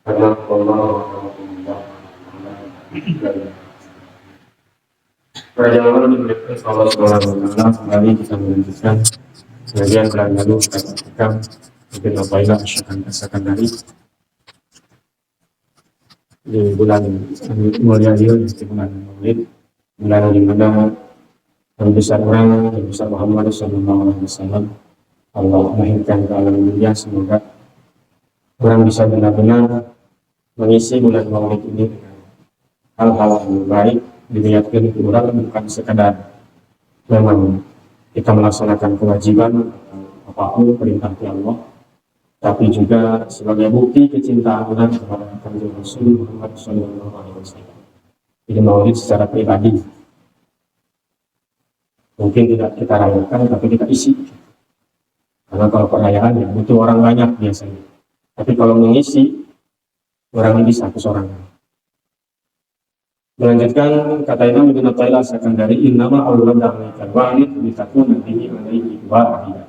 Perjalanan diberikan Allah Subhanahu wa Ta'ala, kembali kita melanjutkan bagian bulan lalu kita perhatikan mungkin apabila asyarakat dari di bulan mulia ini, di bulan Maulid, bulan di mana Nabi besar orang, Nabi besar Muhammad SAW Allah lahirkan ke alam dunia. Semoga orang bisa benar-benar mengisi bulan Maulid ini dengan hal-hal yang baik, diniatkan itu orang bukan sekadar memang kita melaksanakan kewajiban apapun perintah Allah, tapi juga sebagai bukti kecintaan orang kepada Kanjeng Rasul Muhammad SAW. Jadi Maulid secara pribadi mungkin tidak kita rayakan, tapi kita isi. Karena kalau perayaan ya butuh orang banyak biasanya, tapi kalau mengisi orang ini satu sorangan. Melanjutkan kata Imam Ibnu Athaillah Sakandari, innama awwal da'waikal walid litakuna bihi alaihi wahidah.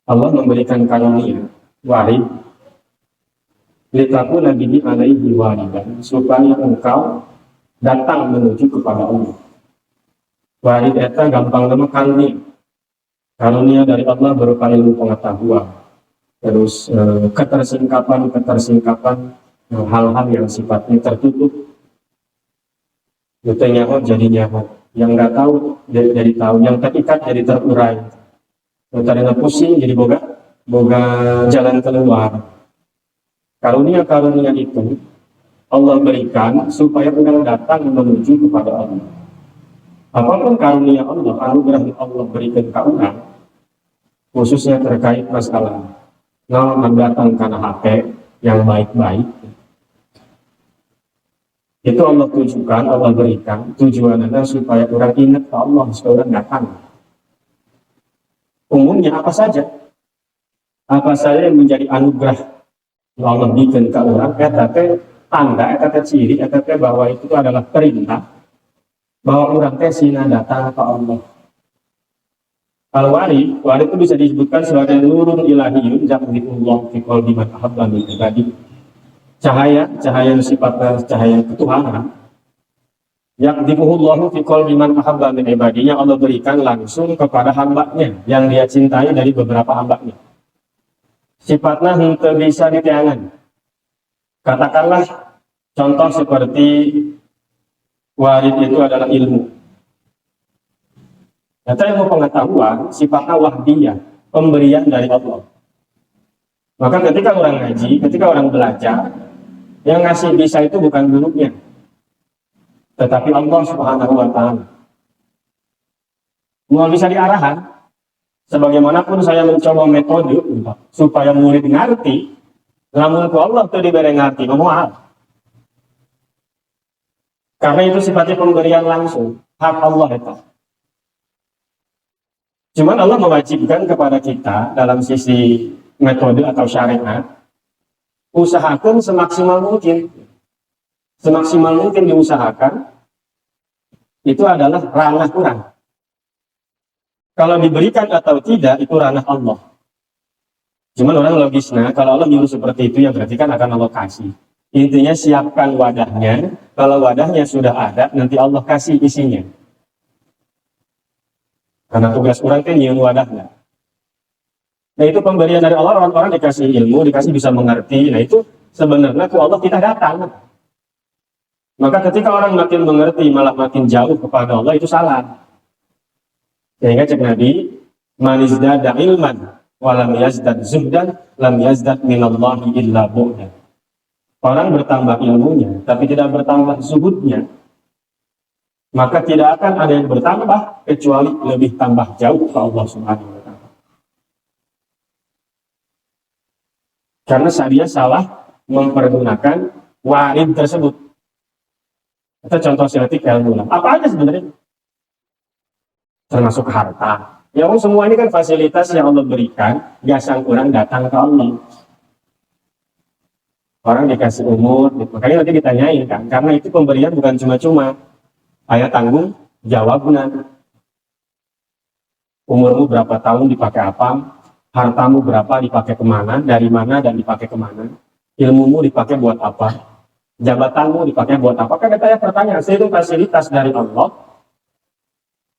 Allah memberikan karunia walid litakuna bihi alaihi wahidah, supaya engkau datang menuju kepada Allah. Walid eta gampang nama karunia dari Allah berupa ilmu pengetahuan, terus ketersingkapan hal-hal yang sifatnya tertutup, itu nyaho jadi nyaho, yang nggak tahu jadi tahu, yang terikat jadi terurai, yang tadinya pusing jadi boga jalan keluar. Karunia itu Allah berikan supaya orang datang menuju kepada Allah. Apapun karunia Allah, anugerah Allah berikan ke orang, khususnya terkait masalah mendatangkan HP yang baik-baik, itu Allah tujukan, Allah berikan tujuannya supaya orang ingat ke Allah, supaya orang datang. Umumnya apa saja yang menjadi anugerah yang Allah berikan ke orang, tanda, ciri, bahwa itu adalah perintah, bahwa orang sina datang ke Allah. Kalau wali itu bisa disebutkan sebagai nurun ilahiyun ja'alullah fi qalbi man ahabba min ibadi. Cahaya sifatnya cahaya ketuhanan. Yaqdifuhullahu fi qalbi man ahabba min ibadi, yang Allah berikan langsung kepada hambanya yang dia cintai dari beberapa hambanya. Sifatnya henteu bisa ditiangan. Katakanlah contoh seperti warid itu adalah ilmu. Data ilmu pengetahuan sifatnya wahdiyah, pemberian dari Allah. Maka ketika orang ngaji, ketika orang belajar, yang ngasih bisa itu bukan gurunya, tetapi Allah Subhanahu wa Ta'ala. Mau bisa diarahan, sebagaimanapun saya mencoba metode supaya murid ngerti, namun ku Allah itu diberi ngerti, memual. Karena itu sifatnya pemberian langsung, hak Allah itu. Cuman Allah mewajibkan kepada kita dalam sisi metode atau syariat, usahakan semaksimal mungkin diusahakan, itu adalah ranah kurang. Kalau diberikan atau tidak, itu ranah Allah. Cuman orang logisnya, kalau Allah nyuruh seperti itu, ya berarti kan akan Allah kasih. Intinya siapkan wadahnya, kalau wadahnya sudah ada, nanti Allah kasih isinya. Karena tugas orang itu nyium wadahnya. Nah itu pemberian dari Allah, orang-orang dikasih ilmu, dikasih bisa mengerti. Nah itu sebenarnya ku Allah kita datang. Maka ketika orang makin mengerti, malah makin jauh kepada Allah, itu salah. Sehingga cek Nabi, man izdada ilman, walam yazdad zuhdan, lam yazdad minallahi illa bu'dan. Orang bertambah ilmunya, tapi tidak bertambah zuhudnya, maka tidak akan ada yang bertambah kecuali lebih tambah jauh ke Allah Subhanahu wa Ta'ala. Karena dia salah mempergunakan warid tersebut. Itu contoh seperti ilmu. Apa aja sebenarnya? Termasuk harta. Ya semua ini kan fasilitas yang Allah berikan, biasa orang datang ke Allah. Orang dikasih umur, makanya nanti ditanyain kan, karena itu pemberian bukan cuma-cuma. Ayat tanggung jawabnya. Umurmu berapa tahun dipakai apa? Hartamu berapa dipakai kemana? Dari mana dan dipakai kemana? Ilmumu dipakai buat apa? Jabatanmu dipakai buat apa? Kan kita pertanyaan, itu fasilitas dari Allah.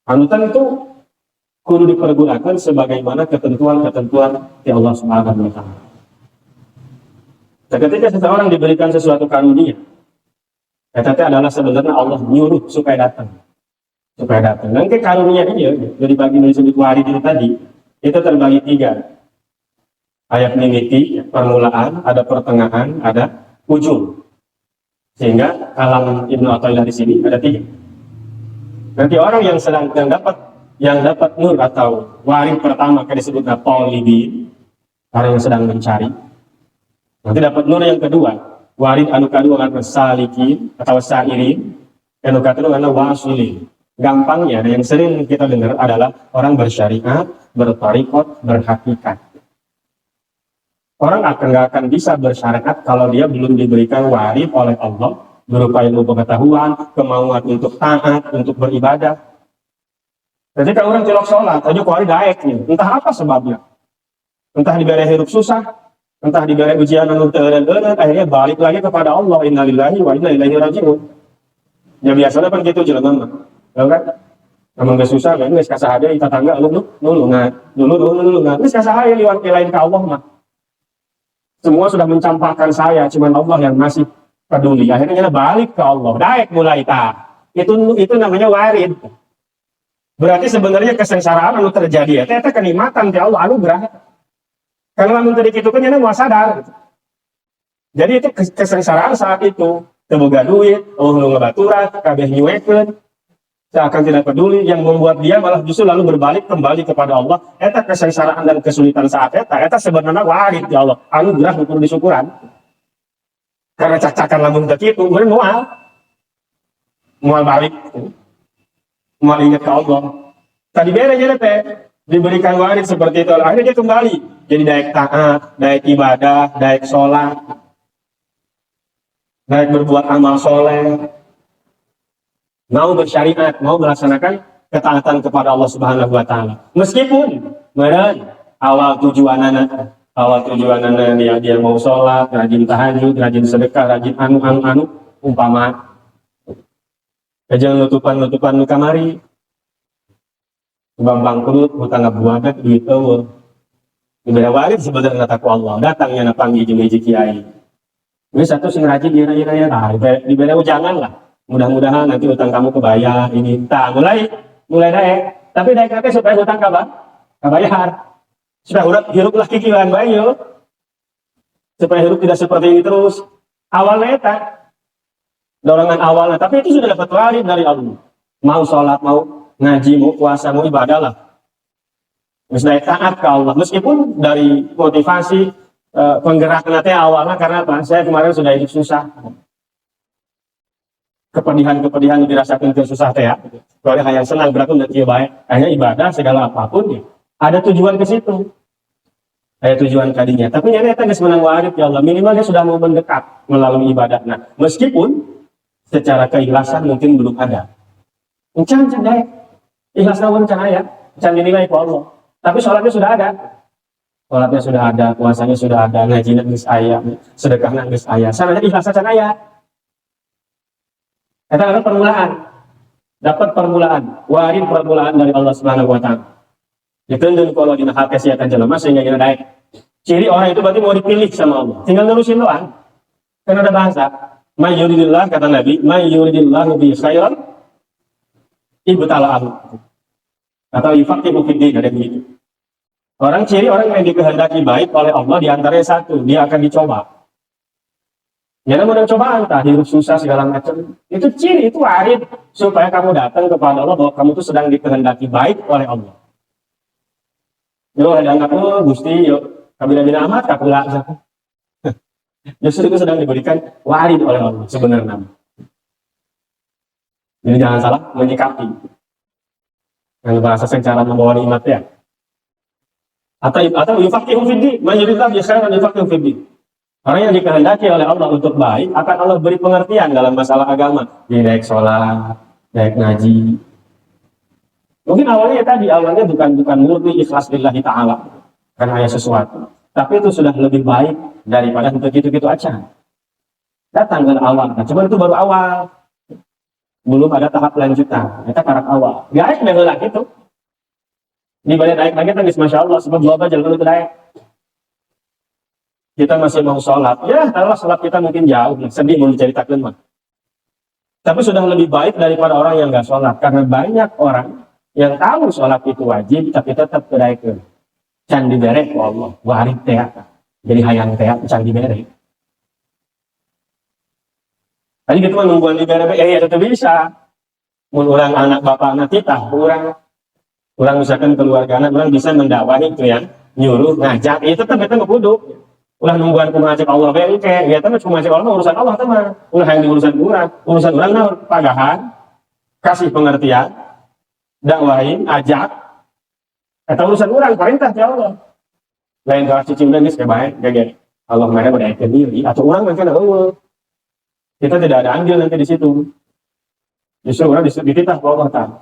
Anutan itu kudu dipergunakan sebagaimana ketentuan-ketentuan di Allah Subhanahu wa taala. Ketika seseorang diberikan sesuatu karunia, itu adalah sebenarnya Allah nyuruh supaya datang. Supaya datang. Dan karunia ini ya, dari bagi disebut warid itu tadi, itu terbagi 3. Ayat mimiti, permulaan, ada pertengahan, ada ujung. Sehingga kalam Ibnu Athaillah di sini ada 3. Nanti orang yang dapat nur atau warid pertama kan disebutnya talibin, orang yang sedang mencari. Nanti dapat nur yang kedua, warid anu kedua kan salikin atau sairin, anu kedua kan wasilin. Gampangnya yang sering kita dengar adalah orang bersyariat, bertarikot, berhakikat. Orang nggak akan bisa bersyariat kalau dia belum diberikan warid oleh Allah berupa ilmu pengetahuan, kemauan untuk taat, untuk beribadah. Ketika orang cilok sholat, aja warid daeknya, entah apa sebabnya, entah diberi hidup susah, entah diberi ujian anu teureun-teureun, akhirnya balik lagi kepada Allah. Innalillahi wa inna ilaihi raji'un. Ya biasanya kan gitu jelema mah, kan? Namun gak susah, kan? Geus kasahade di tetangga, dulu ngan, geus kasahade liwat lain ke Allah mah. Semua sudah mencampakkan saya, cuman Allah yang masih peduli. Akhirnya balik ke Allah. Daek mulai itu namanya warid. Berarti sebenarnya kesengsaraan anu terjadi ya, itu kenikmatan di Allah anugerah. Karena lamun tadi kitu kan nya moal sadar gitu. Jadi itu kesengsaraan saat itu. Teu boga duit, nu ngabaturan, kabeh nyuekeun. Seakan tidak peduli, yang membuat dia malah justru lalu berbalik kembali kepada Allah. Eta kesengsaraan dan kesulitan saat eta sebenarnya warid ya Allah, anugerah untuk disyukuran. Karena cacakan lamun teu kitu, bener mual balik, mual ingat ke Allah. Tadi bere teh diberikan warid seperti itu, akhirnya dia kembali jadi daek taat, daek ibadah, daek sholat, daek berbuat amal soleh. Mau bersyariat, mau melaksanakan ketaatan kepada Allah Subhanahu wa taala. Meskipun meureun awal tujuanana dia mau sholat, rajin tahajud, rajin sedekah, rajin anu umpama kejang nutupan nu kamari. Bambang kurut hutang ngabuadat duit eueuh. Dibere warid sebenarnya takwa Allah, datangnya na panggih jeung hiji kiai. Geus satu sing rajin ira-ira dibere ujangan lah. Mudah-mudahan nanti hutang kamu kebayar ini. Mulai daek. Tapi daek nanti supaya hutang kebayar. Supaya hiruplah kikilan bayu. Supaya hirup tidak seperti ini terus. Awalnya eta. Dorongan awalnya. Tapi itu sudah dapat warid dari Allah. Mau sholat, mau ngaji, mau puasa, mau ibadah lah. Misalnya taat ke Allah. Meskipun dari motivasi penggerak nanti awalnya karena apa? Saya kemarin sudah hidup susah. Kepedihan dirasakan ke susah teh ya. Kalau yang senang berarti udah baik. Hanya ibadah segala apapun ya. Ada tujuan ke situ. Ada tujuan kadinya. Tapi nyata geus menang warid ya Allah. Minimal dia sudah mau mendekat melalui ibadah. Nah, meskipun secara keikhlasan mungkin belum ada. Encan daek. Ikhlas namun can aya. Can dinilai ku Allah. Tapi sholatnya sudah ada. Sholatnya sudah ada, puasanya sudah ada, ngajina geus aya, sedekahna geus aya. Sananya ikhlasna can aya. Kita dapat permulaan, warid permulaan dari Allah Subhanahu wa taala. Dikeundeun kalau dina hati siatan jelema sehingga kita daek. Ciri orang itu berarti mau dipilih sama Allah. Tinggal nerusin doang. Kan ada bahasa, may yuridillah kata Nabi, may yuridillahu bi khairan ibtala'ahu. Atau yufaqihu fid din, ada begitu. Ciri orang yang dikehendaki baik oleh Allah di antaranya satu, dia akan dicoba. Ya namun cobaan, hidup susah segala macam. Itu ciri, itu warid supaya kamu datang kepada Allah bahwa kamu itu sedang dikehendaki baik oleh Allah. Yo ada anggap Gusti, yo kabila-bila amat kakula. Justru itu sedang diberikan warid oleh Allah sebenarnya. Jadi jangan salah menyikapi. Yang bahasa secara membawa nikmat ya. Atau yufaqihu fid din, man yuridillahu bi khairan yufaqihu fid din. Orang yang dikehendaki oleh Allah untuk baik, akan Allah beri pengertian dalam masalah agama. Jadi daek sholat, daek ngaji. Mungkin awalnya bukan murni ikhlas lillahi ta'ala. Karena hanya sesuatu. Tapi itu sudah lebih baik daripada untuk itu aja. Datang ke awal, nah, cuma itu baru awal. Belum ada tahap lanjutan. Kita karak awal. Gak ada yang lagi itu. Di balik naik lagi tangis Masya Allah. Sebab dua bajal kalau itu naik. Kita masih mau sholat. Ya, kalau sholat kita mungkin jauh. Sedih mau diceritakan mah. Tapi sudah lebih baik daripada orang yang gak sholat. Karena banyak orang yang tahu sholat itu wajib, tapi tetap kedai ke can diberek ku Allah, warik teh. Jadi hayang teh can diberek. Tadi gitu mah nungguan diberek, ya tetap bisa. Mun urang anak bapak anak kita, urang misalkan keluarga anak, urang bisa mendakwahi itu ya, nyuruh, ngajak, itu tetap kita nggak kudu. Ulah nungguan ku ngajak Allah bae engke, ya tapi cuma ngajak Allah urusan Allah teman. Ulah yang diurusan urang naon pagahan, kasih pengertian, dakwahin, ajak. Eta urusan urang perintah ti Allah. Lain kalau cicing dan geus bae, gege. Allah mah ada aya diri atau urang mah kana eueuh. Kita tidak ada andil nanti di situ. Justru orang dititah ke Allah Ta'ala.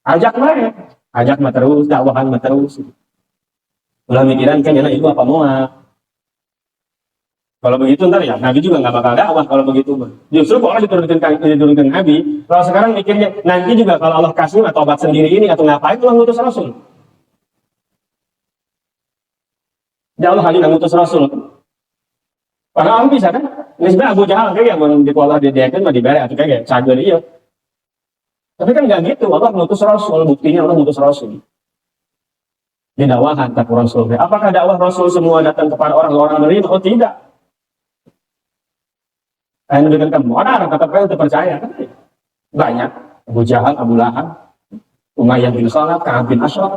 Ajak bae, ajak mah terus, dakwahan mah terus. Ulah mikiran kan itu apa mau. Kalau begitu ntar ya Nabi juga nggak bakal dakwah kalau begitu. Justru kalau diturunkan Nabi, kalau sekarang mikirnya nanti juga kalau Allah kasih atau tobat sendiri ini atau ngapain Allah ngutus Rasul. Ya Allah hanya ngutus Rasul. Padahal bisa kan? Ini sebenarnya Abu Jahal kayak yang di Allah didiakan mah dibere atau kayak cager iya. Tapi kan nggak gitu. Allah ngutus Rasul, buktinya Allah ngutus Rasul. Di dakwahan tak Rasul. Apakah dakwah Rasul semua datang kepada orang-orang menerima? Oh tidak. Hanya dengan kamu orang tetap kalian terpercaya kan? Banyak. Abu Jahal, Abu Lahab, Umayyah bin Khalaf, Ka'ab bin Ashraf.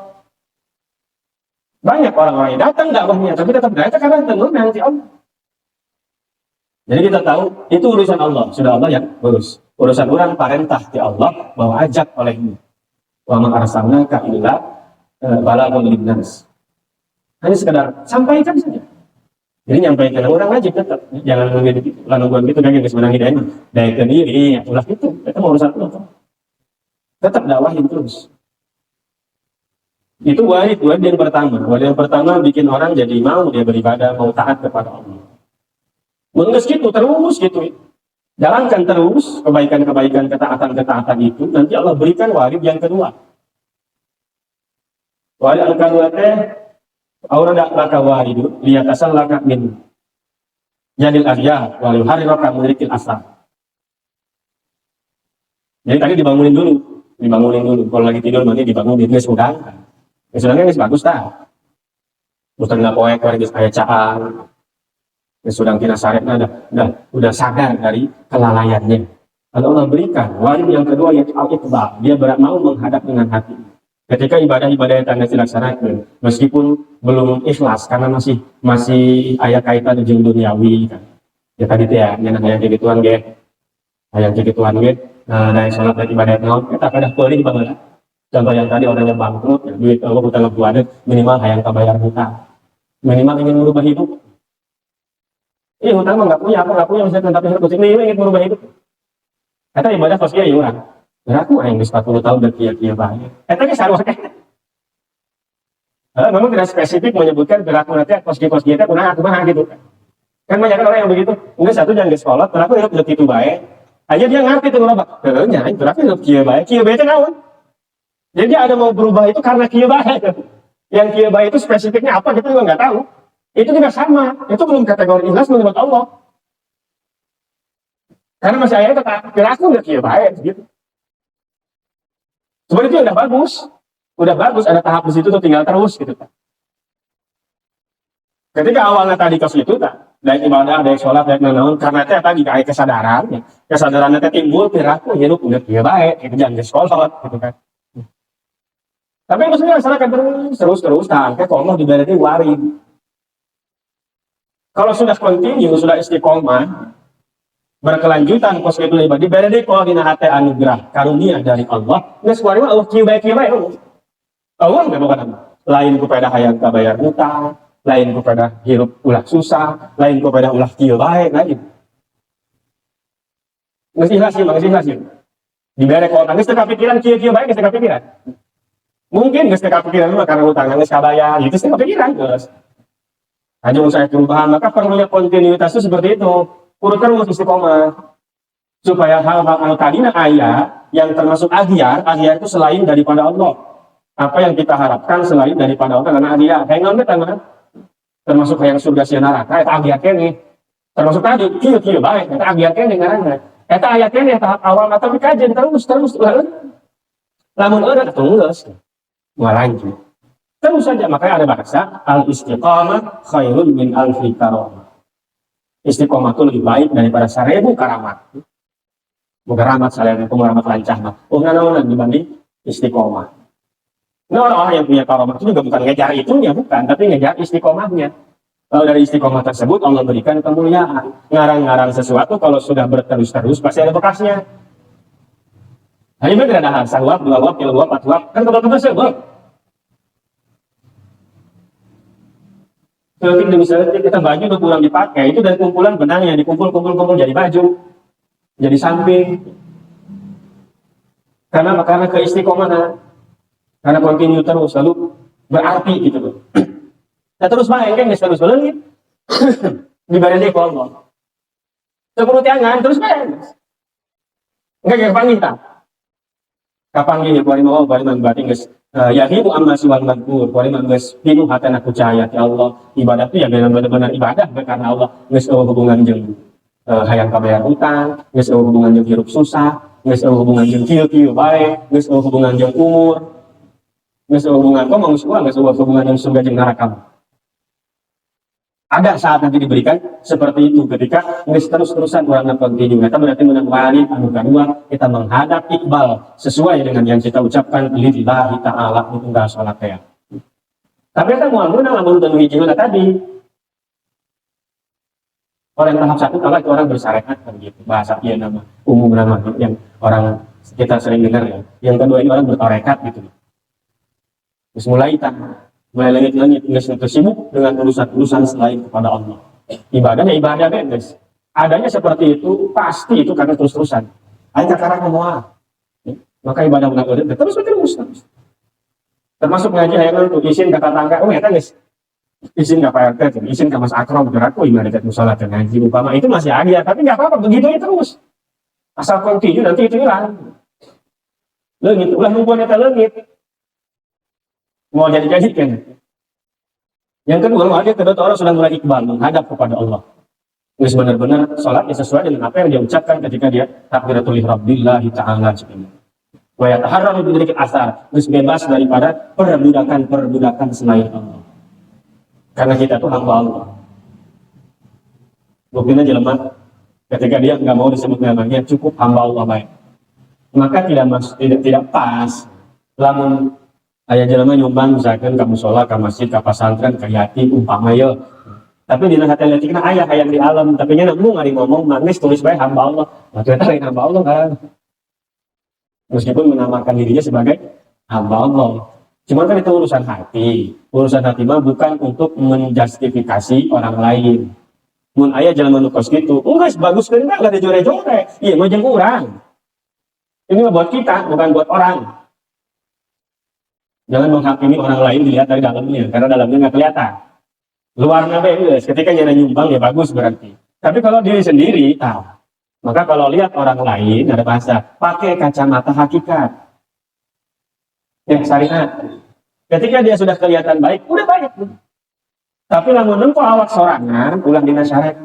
Banyak orang-orang yang datang dakwahnya, tapi tetap datang karena tentu nanti Allah. Jadi kita tahu itu urusan Allah, sudah Allah yang urus. Urusan orang perintah di Allah bahwa ajak olehmu. Wa ma arsalnaka illa balaghun linnas. Hanya sekedar sampaikan saja. Jadi nyampaikan orang wajib tetap, jangan begitu lanuan gitu kan yang sebenarnya hidayah. Daya diri, ulah itu urusan Allah. Tetap dakwahin terus. Itu wajib yang pertama. Wajib yang pertama bikin orang jadi mau dia beribadah, mau taat kepada Allah. Menges gitu terus gitu. Jalankan terus kebaikan-kebaikan, ketaatan-ketaatan itu, nanti Allah berikan warid yang kedua. Warid yang kedua teh aurada laka waridu liyatasal laka min jadil arya wal yuharriraka mudrikil asar. Jadi tadi dibangunin dulu. Kalau lagi tidur nanti dibangunin geus udang. Geus udangnya geus bagus tah. Bukan nggak poek geus aya caan. Sudah kira syariatnya udah sadar dari kelalaiannya. Lalu Allah berikan warid yang kedua yaitu al-iqbal. Dia mau menghadap dengan hati. Ketika ibadah-ibadah yang tanda dilaksanakan, meskipun belum ikhlas karena masih aya kaitan dengan duniawi kan. Ya tadi teh ya, yang hayang gituan ge. Dari salat dan ibadah naon kita kada peulih banget. Contoh yang tadi orangnya bangkrut, ya, duit Allah hutang keluarga minimal hayang kabayar hutang. Minimal ingin merubah hidup. Hutang mah nggak punya misalkan tapi harus ini ingin merubah hidup. Kata ibadah pas dia orang. Berarti yang di 40 tahun dan kia banyak. Kata ini sarwa kan. Memang tidak spesifik menyebutkan berlaku nanti pas dia kan aku mah gitu. Kan banyak orang yang begitu. Enggak satu jangan di sekolah, berlaku hidup itu baik. Aja dia ngerti tuh berapa. Nyanyi berlaku hidup kia baik itu naon. Jadi dia ada mau berubah itu karena kia baik. Yang kia baik itu spesifiknya apa kita juga nggak tahu. Itu juga sama, itu belum kategori ikhlas menurut Allah. Karena masih ayat kata, perilaku udah kia baik gitu. Sebenarnya itu udah bagus, ada tahap di situ tuh tinggal terus gitu. Ketika awalnya tadi ke situ, dari ibadah, dari sholat, dari nanaun, karena itu tadi kayak kesadaran itu timbul perilaku hidup udah kia baik, itu jangan sholat gitu kan. Tapi maksudnya masyarakat terus, sampai Allah diberi warid. Kalau sudah continue, sudah istiqomah, berkelanjutan pos itu ibadah diberi koordinat hati anugerah karunia dari Allah. Nggak sekarang Allah kieu bae. Allah nggak bukan lain kepada hayang kabayar utang, lain kepada hirup ulah susah, lain kepada ulah kieu bae lain. Nggak ikhlas sih. Diberi koordinat nggak kepikiran kieu bae nggak kepikiran. Mungkin nggak kepikiran mah karena utang nggak kabayar, itu kepikiran terus. hanya saya perubahan, maka perlunya kontinuitas itu seperti itu. Urut terus istiqomah. Supaya hal-hal tadi ayat yang termasuk ahyar itu selain daripada Allah. Apa yang kita harapkan selain daripada Allah karena ahyar. Kayak ngambil tangan. Termasuk yang surga si neraka, itu ahyar kene. Termasuk tadi, kieu baik, itu ahyar kene ngaranna. Eta ayat kene tahap awal atau dikajian terus. Lamun eureut terus. Lanjut. Terus saja, makanya ada bahasa al-istiqamah khairun min alfi karamah. Istiqomah itu lebih baik daripada 1000 karamat. Bukan karamat saleh itu karamat lancah mah. Naon dibanding istiqomah. Nah, orang-orang yang punya karamat itu juga bukan ngejar itunya, bukan, tapi ngejar istiqomahnya. Kalau dari istiqomah tersebut Allah berikan kemuliaan. Ngarang-ngarang sesuatu kalau sudah berterus-terus pasti ada bekasnya. Hanya benar ada hal sahwab, 2 wab, 3 wab, 4 wab, kan betul-betul sebab. Ketika misalnya kita baju udah kurang dipakai, itu dari kumpulan benang yang dikumpul jadi baju, jadi samping. Karena keistiqomahan, karena kontinu terus lalu berarti gitu loh. Nah terus main kan terus lengit, dibanding dek Allah. Seperti angan terus main, enggak kayak panggil tak. Kapan gini, kuari mau bari berarti guys. Yahimu amma siwal madkur, kuari guys. Pinuh hatana ku cahaya ya Allah. Ibadah itu ya benar-benar ibadah karena Allah. Guys hubungan jeung hayang kabayar utang, guys hubungan jeung hirup susah, guys hubungan jeung kieu baik, guys hubungan jeung umur, guys hubungan kok mau suka, guys hubungan jeung surga jeung neraka. Ada saat nanti diberikan seperti itu ketika terus-terusan orang kontinu. Kita berarti menang wali anu kedua kita menghadap iqbal sesuai dengan yang kita ucapkan lillahi ta'ala itu enggak salat ya. Tapi kita mau menang lamun teu hiji tadi. Orang tahap 1 kalau itu orang bersyariat kan gitu. Bahasa ieu nama umum nama yang orang kita sering dengar ya. Yang kedua ini orang bertarekat gitu. Terus mulai mulai langit-langit nggak sibuk dengan urusan-urusan selain kepada Allah. Ibadahnya ibadah guys. Adanya seperti itu pasti itu karena terus-terusan. Ayo karena semua. Maka ibadah benar-benar terus. Termasuk ngaji hayang tuh izin kata tangga. Oh ya guys. Izin ke Pak RT, izin ke Mas Akrom, aku ibadah musola dan ngaji umpama itu masih ada, tapi nggak apa-apa begitu ya terus. Asal kontinu nanti itu hilang. Leungit ulah numpun eta leungit. Mau jadi kan. Yang kedua, orang sudah mulai iqbal menghadap kepada Allah. Terus benar-benar sholatnya sesuai dengan apa yang dia ucapkan ketika dia takbiratul ihram-billahi ta'ala. Wa yataharraru bidrikil asar. Terus bebas daripada perbudakan selain Allah. Karena kita itu hamba Allah. Buktinya jelema ketika dia nggak mau disebut namanya cukup hamba Allah baik. Maka tidak pas. Lamun aya jelema nyumbang misalkan ka mushola, ka masjid, ka pasantren, ka yatim umpama ye. Tapi dina hati letikna aya hayang di alam, tapi nya nemu ngari ngomong manis tulis bae hamba Allah. Maka eta lain hamba Allah kan. Meskipun menamakan dirinya sebagai hamba Allah. Cuma kan itu urusan hati. Urusan hati mah bukan untuk menjustifikasi orang lain. Mun aya jelema nu kos kitu, geus bagus keun enggak ada jore-jore. Ieu mah jeung urang. Ini mah buat kita, bukan buat orang. Jangan menghakimi orang lain dilihat dari dalamnya, karena dalamnya nggak kelihatan. Luarnya bebas, ketika nyana nyumbang ya bagus berarti. Tapi kalau diri sendiri, maka kalau lihat orang lain ada bahasa, pakai kacamata hakikat. Ya syariat. Ketika dia sudah kelihatan baik, udah baik. Tapi lamun engko awak sorangan, ulah dina syariat.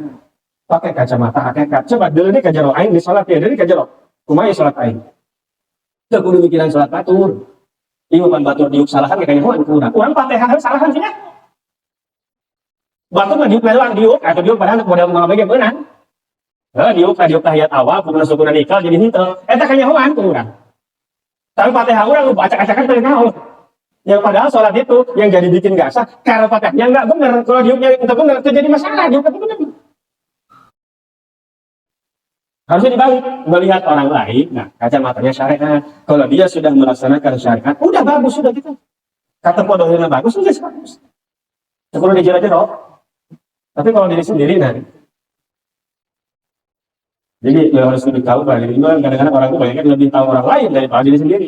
Pakai kacamata hakikat. Coba deuleuh ka jero aing di salat ya, deuleuh ka jero. Kumaha salat aing? Teu kudu mikiran salat batur. Ieu pan batur diuk salahan kayak nyahoan ku urang. Urang Fatihah salahan cenah. Batur mah diuk doang diuk atau diuk padahal modal ngabege beunang. Diuk tahiyat awal pun syukuran ikal jadi henteu. Eta ka nyahoan ku urang. Tapi Fatihah urang acak-acakan teu naon. Yang padahal salat itu yang jadi bikin gak sah karena Fatihahnya enggak bener. Kalau diuknya enggak bener itu jadi masalah, diuk itu bener. Harusnya dibalik, melihat orang lain, nah kacamatanya syariat. Kalau dia sudah melaksanakan syariat, udah bagus, sudah gitu. Kata podohnya bagus, udah bagus. Sekolah dijero-jero. Tapi kalau diri sendiri, nah. Jadi harus lebih tahu, kadang-kadang orang itu banyak lebih tahu orang lain daripada diri sendiri.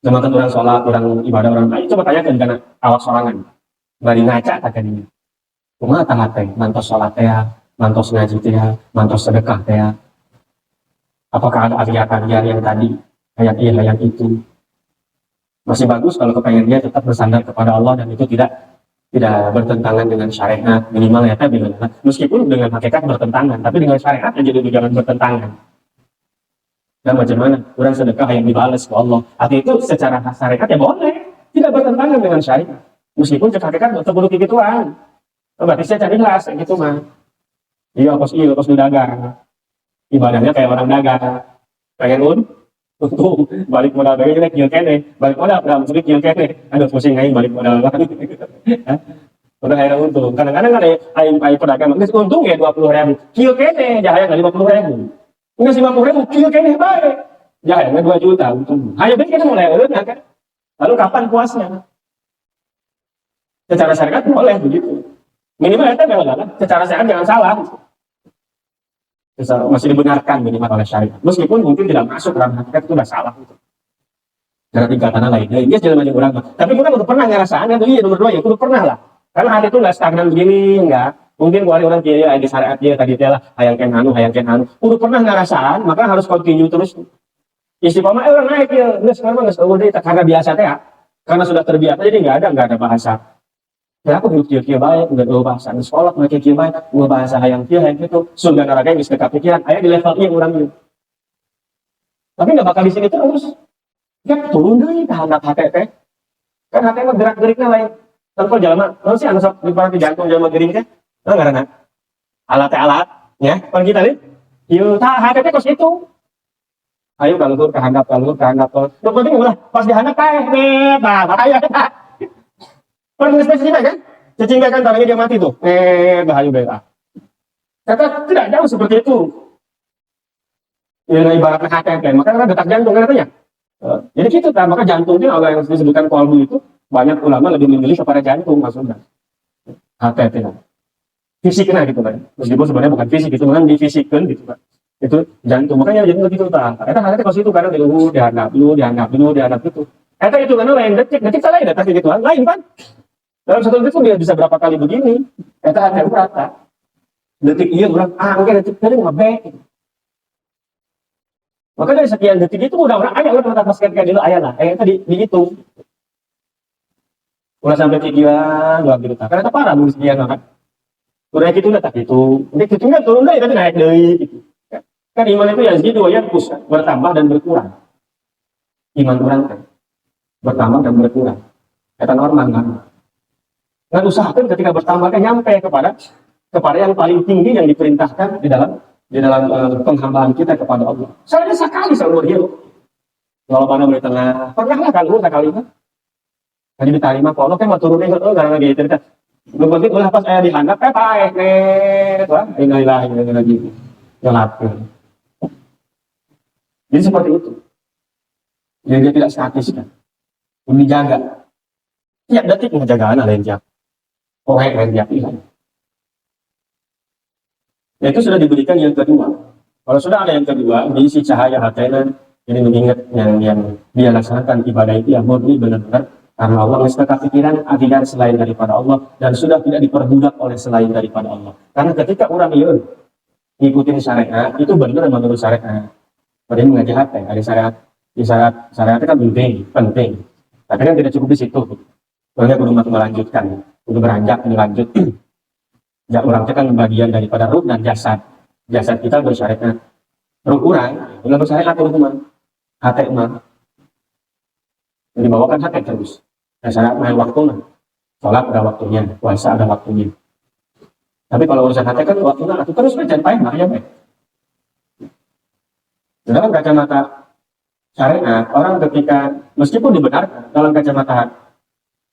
Cuma orang sholat, orang ibadah, orang lain, coba tanyakan karena awak sorangan. bari ngaca kata ini. Kumaha tah teh, mantos salat teh, mantos ngaji teh, mantos sedekah teh. Apakah ada karya-karya yang tadi, hayang iya, hayang itu? Masih bagus kalau kepengen dia tetap bersandar kepada Allah dan itu tidak bertentangan dengan syariat, minimal ya tadi, meskipun dengan hakikat bertentangan, tapi dengan syariat aja dulu jangan bertentangan. Dan macam mana orang sedekah yang dibalas ke Allah, arti itu secara syariat ya boleh, tidak bertentangan dengan syariat, meskipun cek hakikat betul betul gituan. Berarti saya cari ikhlas gitu mah. Iya pas dagang, ibadahnya kayak orang dagang, pengen untung balik modal bae kieu kene, balik modal dalam sedikit kieu kene, aduh pusing aing balik modal lagi. Udah akhirnya untung. Kadang-kadang kan aing pedagang geus untung ya 20.000. Kieu kene jahaya 50.000. Geus 50.000 kieu kene bae. Jahaya 2 juta untung. Hayo bae kita mulai eureun kan. Lalu kapan puasnya? Secara syariat boleh begitu. Minimal itu adalah secara syariat jangan salah. Masih dibenarkan minimal oleh syariat. Meskipun mungkin tidak masuk dalam hakikat itu sudah salah itu. Karena tingkatan lain. Dia jalan maju orang. Tapi kita udah pernah ngerasain kan? Iya nomor 2 ya. Udah pernah lah. Karena hati itu nggak stagnan begini, enggak. Mungkin kalau orang kiri di syariat dia tadi lah hayang ken anu. Udah pernah ngerasain, maka harus continue terus. Istiqomah orang naik ya. Nggak sekarang nggak udah karena biasa teh ya. Karena sudah terbiasa jadi nggak ada bahasa. Ya aku hidup kieu baik, nggak ada bahasa di sekolah make kieu baik, nggak bahasa hayang kieu hayang gitu. Surga neraka geus dekat pikiran, aya di level ieu urang ieu. Tapi nggak bakal di sini terus. Ya turun deui ka handap hate teh. Kan hate mah gerak-gerikna lain. Tanpa jalma, naon sih anu sok diparang jantung jalma geuring teh? Nah ngaranna. Alat ya. Pan kita lihat, ieu tah hate teh kos itu. Ayo galur ka handap. Nu penting ulah pas di handap teh, nah bahaya. Orang spesifik kan? Cacing kan tangannya dia mati tuh. Bahaya beta. Kata tidak jauh seperti itu. Ini ibaratnya HTP, maka ada detak jantung katanya. Jadi gitu kan, maka jantungnya Allah yang disebutkan kolbu itu banyak ulama lebih memilih kepada jantung maksudnya. HTP kan. Fisiknya gitu kan. Meskipun sebenarnya bukan fisik itu, kan difisikkan gitu kan. Itu jantung, makanya jantung gitu tak. Eta HTP kalau itu kadang dihandap gitu. Eta itu kan lain detik salah ya detak gitu lain kan. Dalam satu detik dia bisa berapa kali begini. Eta ada berapa? Detik iya orang mungkin detik tadi ngebe. Maka dari sekian detik itu udah orang ayah udah tempat basket kayak dulu ayah lah. Tadi dihitung. Udah sampai pikiran dua gitu. Karena parah mungkin sekian kan. Udah gitu udah tak itu. Ini hitungnya turun deh tapi naik deh gitu. Kan iman itu ya segitu ya bertambah dan berkurang. Iman orang kan bertambah dan berkurang. Eta normal kan. Dan usahakan ketika bertambah kan nyampe kepada yang paling tinggi yang diperintahkan di dalam penghambaan kita kepada Allah. Saya sekali seumur hidup. Kalau mana boleh tengah, pernah lah kan sekali kan. Tadi diterima kalau kan mau turunin karena gitu kan. Penting ulah pas saya dihandap paeh wah innalillahi wa inna ilaihi raji'un. Jadi seperti itu. Jadi dia tidak statis kan. Dijaga. Tiap detik menjaga anak lain tiap. Lain tiap hilang. Nah, itu sudah diberikan yang kedua. Kalau sudah ada yang kedua, diisi cahaya hatena, jadi mengingat yang dia laksanakan ibadah itu yang murni benar-benar karena Allah mesti pikiran tidak selain daripada Allah dan sudah tidak diperbudak oleh selain daripada Allah. Karena ketika orang ngikutin syariat itu benar menurut syariat. Padahal mengaji hati, ada syariat itu kan penting. Tapi kan tidak cukup di situ. Soalnya kudu melanjutkan, kudu beranjak lanjut. Ya orang itu kan bagian daripada ruh dan jasad. Jasad kita bersyariat. Ruh orang, ulah bersyariat ruh man. Hati man. Dibawakan hati terus. Nah, syariat main waktunya. Sholat ada waktunya, puasa ada waktunya. Tapi kalau urusan hati kan waktunya itu terus jangan payah ya baik. Dalam kacamata syariat, orang ketika meskipun dibenarkan dalam kacamata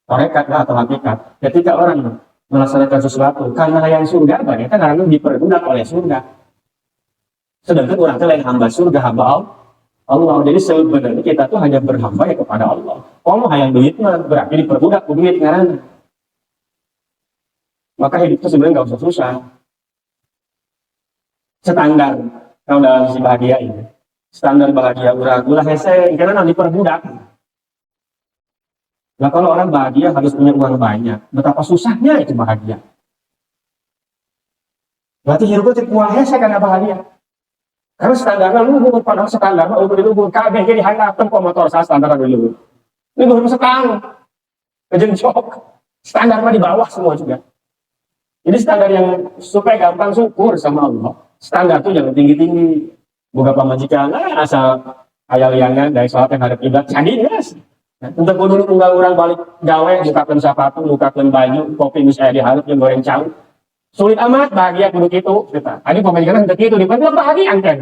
tarekat atau hakikat, ketika orang melaksanakan sesuatu karena yang surga banyak kan karena diperbudak oleh surga. Sedangkan orang itu lain hamba surga, hamba Allah. Jadi sebenarnya kita tuh hanya berhamba ya kepada Allah. Kalau hayang duit mah berarti diperbudak duit karena. Maka hidup itu sebenarnya nggak usah susah. Standar kalau dalam sisi bahagia ini, standar bahagia ulah hese karena diperbudak. Nah kalau orang bahagia harus punya uang banyak, betapa susahnya itu bahagia. Berarti hidupnya cek uang hese karena bahagia. Karena standarnya luhur, padahal standarnya udah luhur. Kabeh jadi handapkan kok motor saya standar dulu. Ini baru setahun, kejenjok. Standar mah di bawah semua juga. Jadi standar yang supaya gampang syukur sama Allah. Standar tuh jangan tinggi-tinggi. Boga pamajikan, asal ayah liangan dari sholat yang hadap kiblat, jadi yes. Untuk dulu tunggal orang balik gawe, bukakan sepatu, bukakan baju, kopi misalnya diharap yang goreng caw. Sulit amat bahagia kudu gitu. Tadi pemajikan hendak itu, dibantu bahagia kan.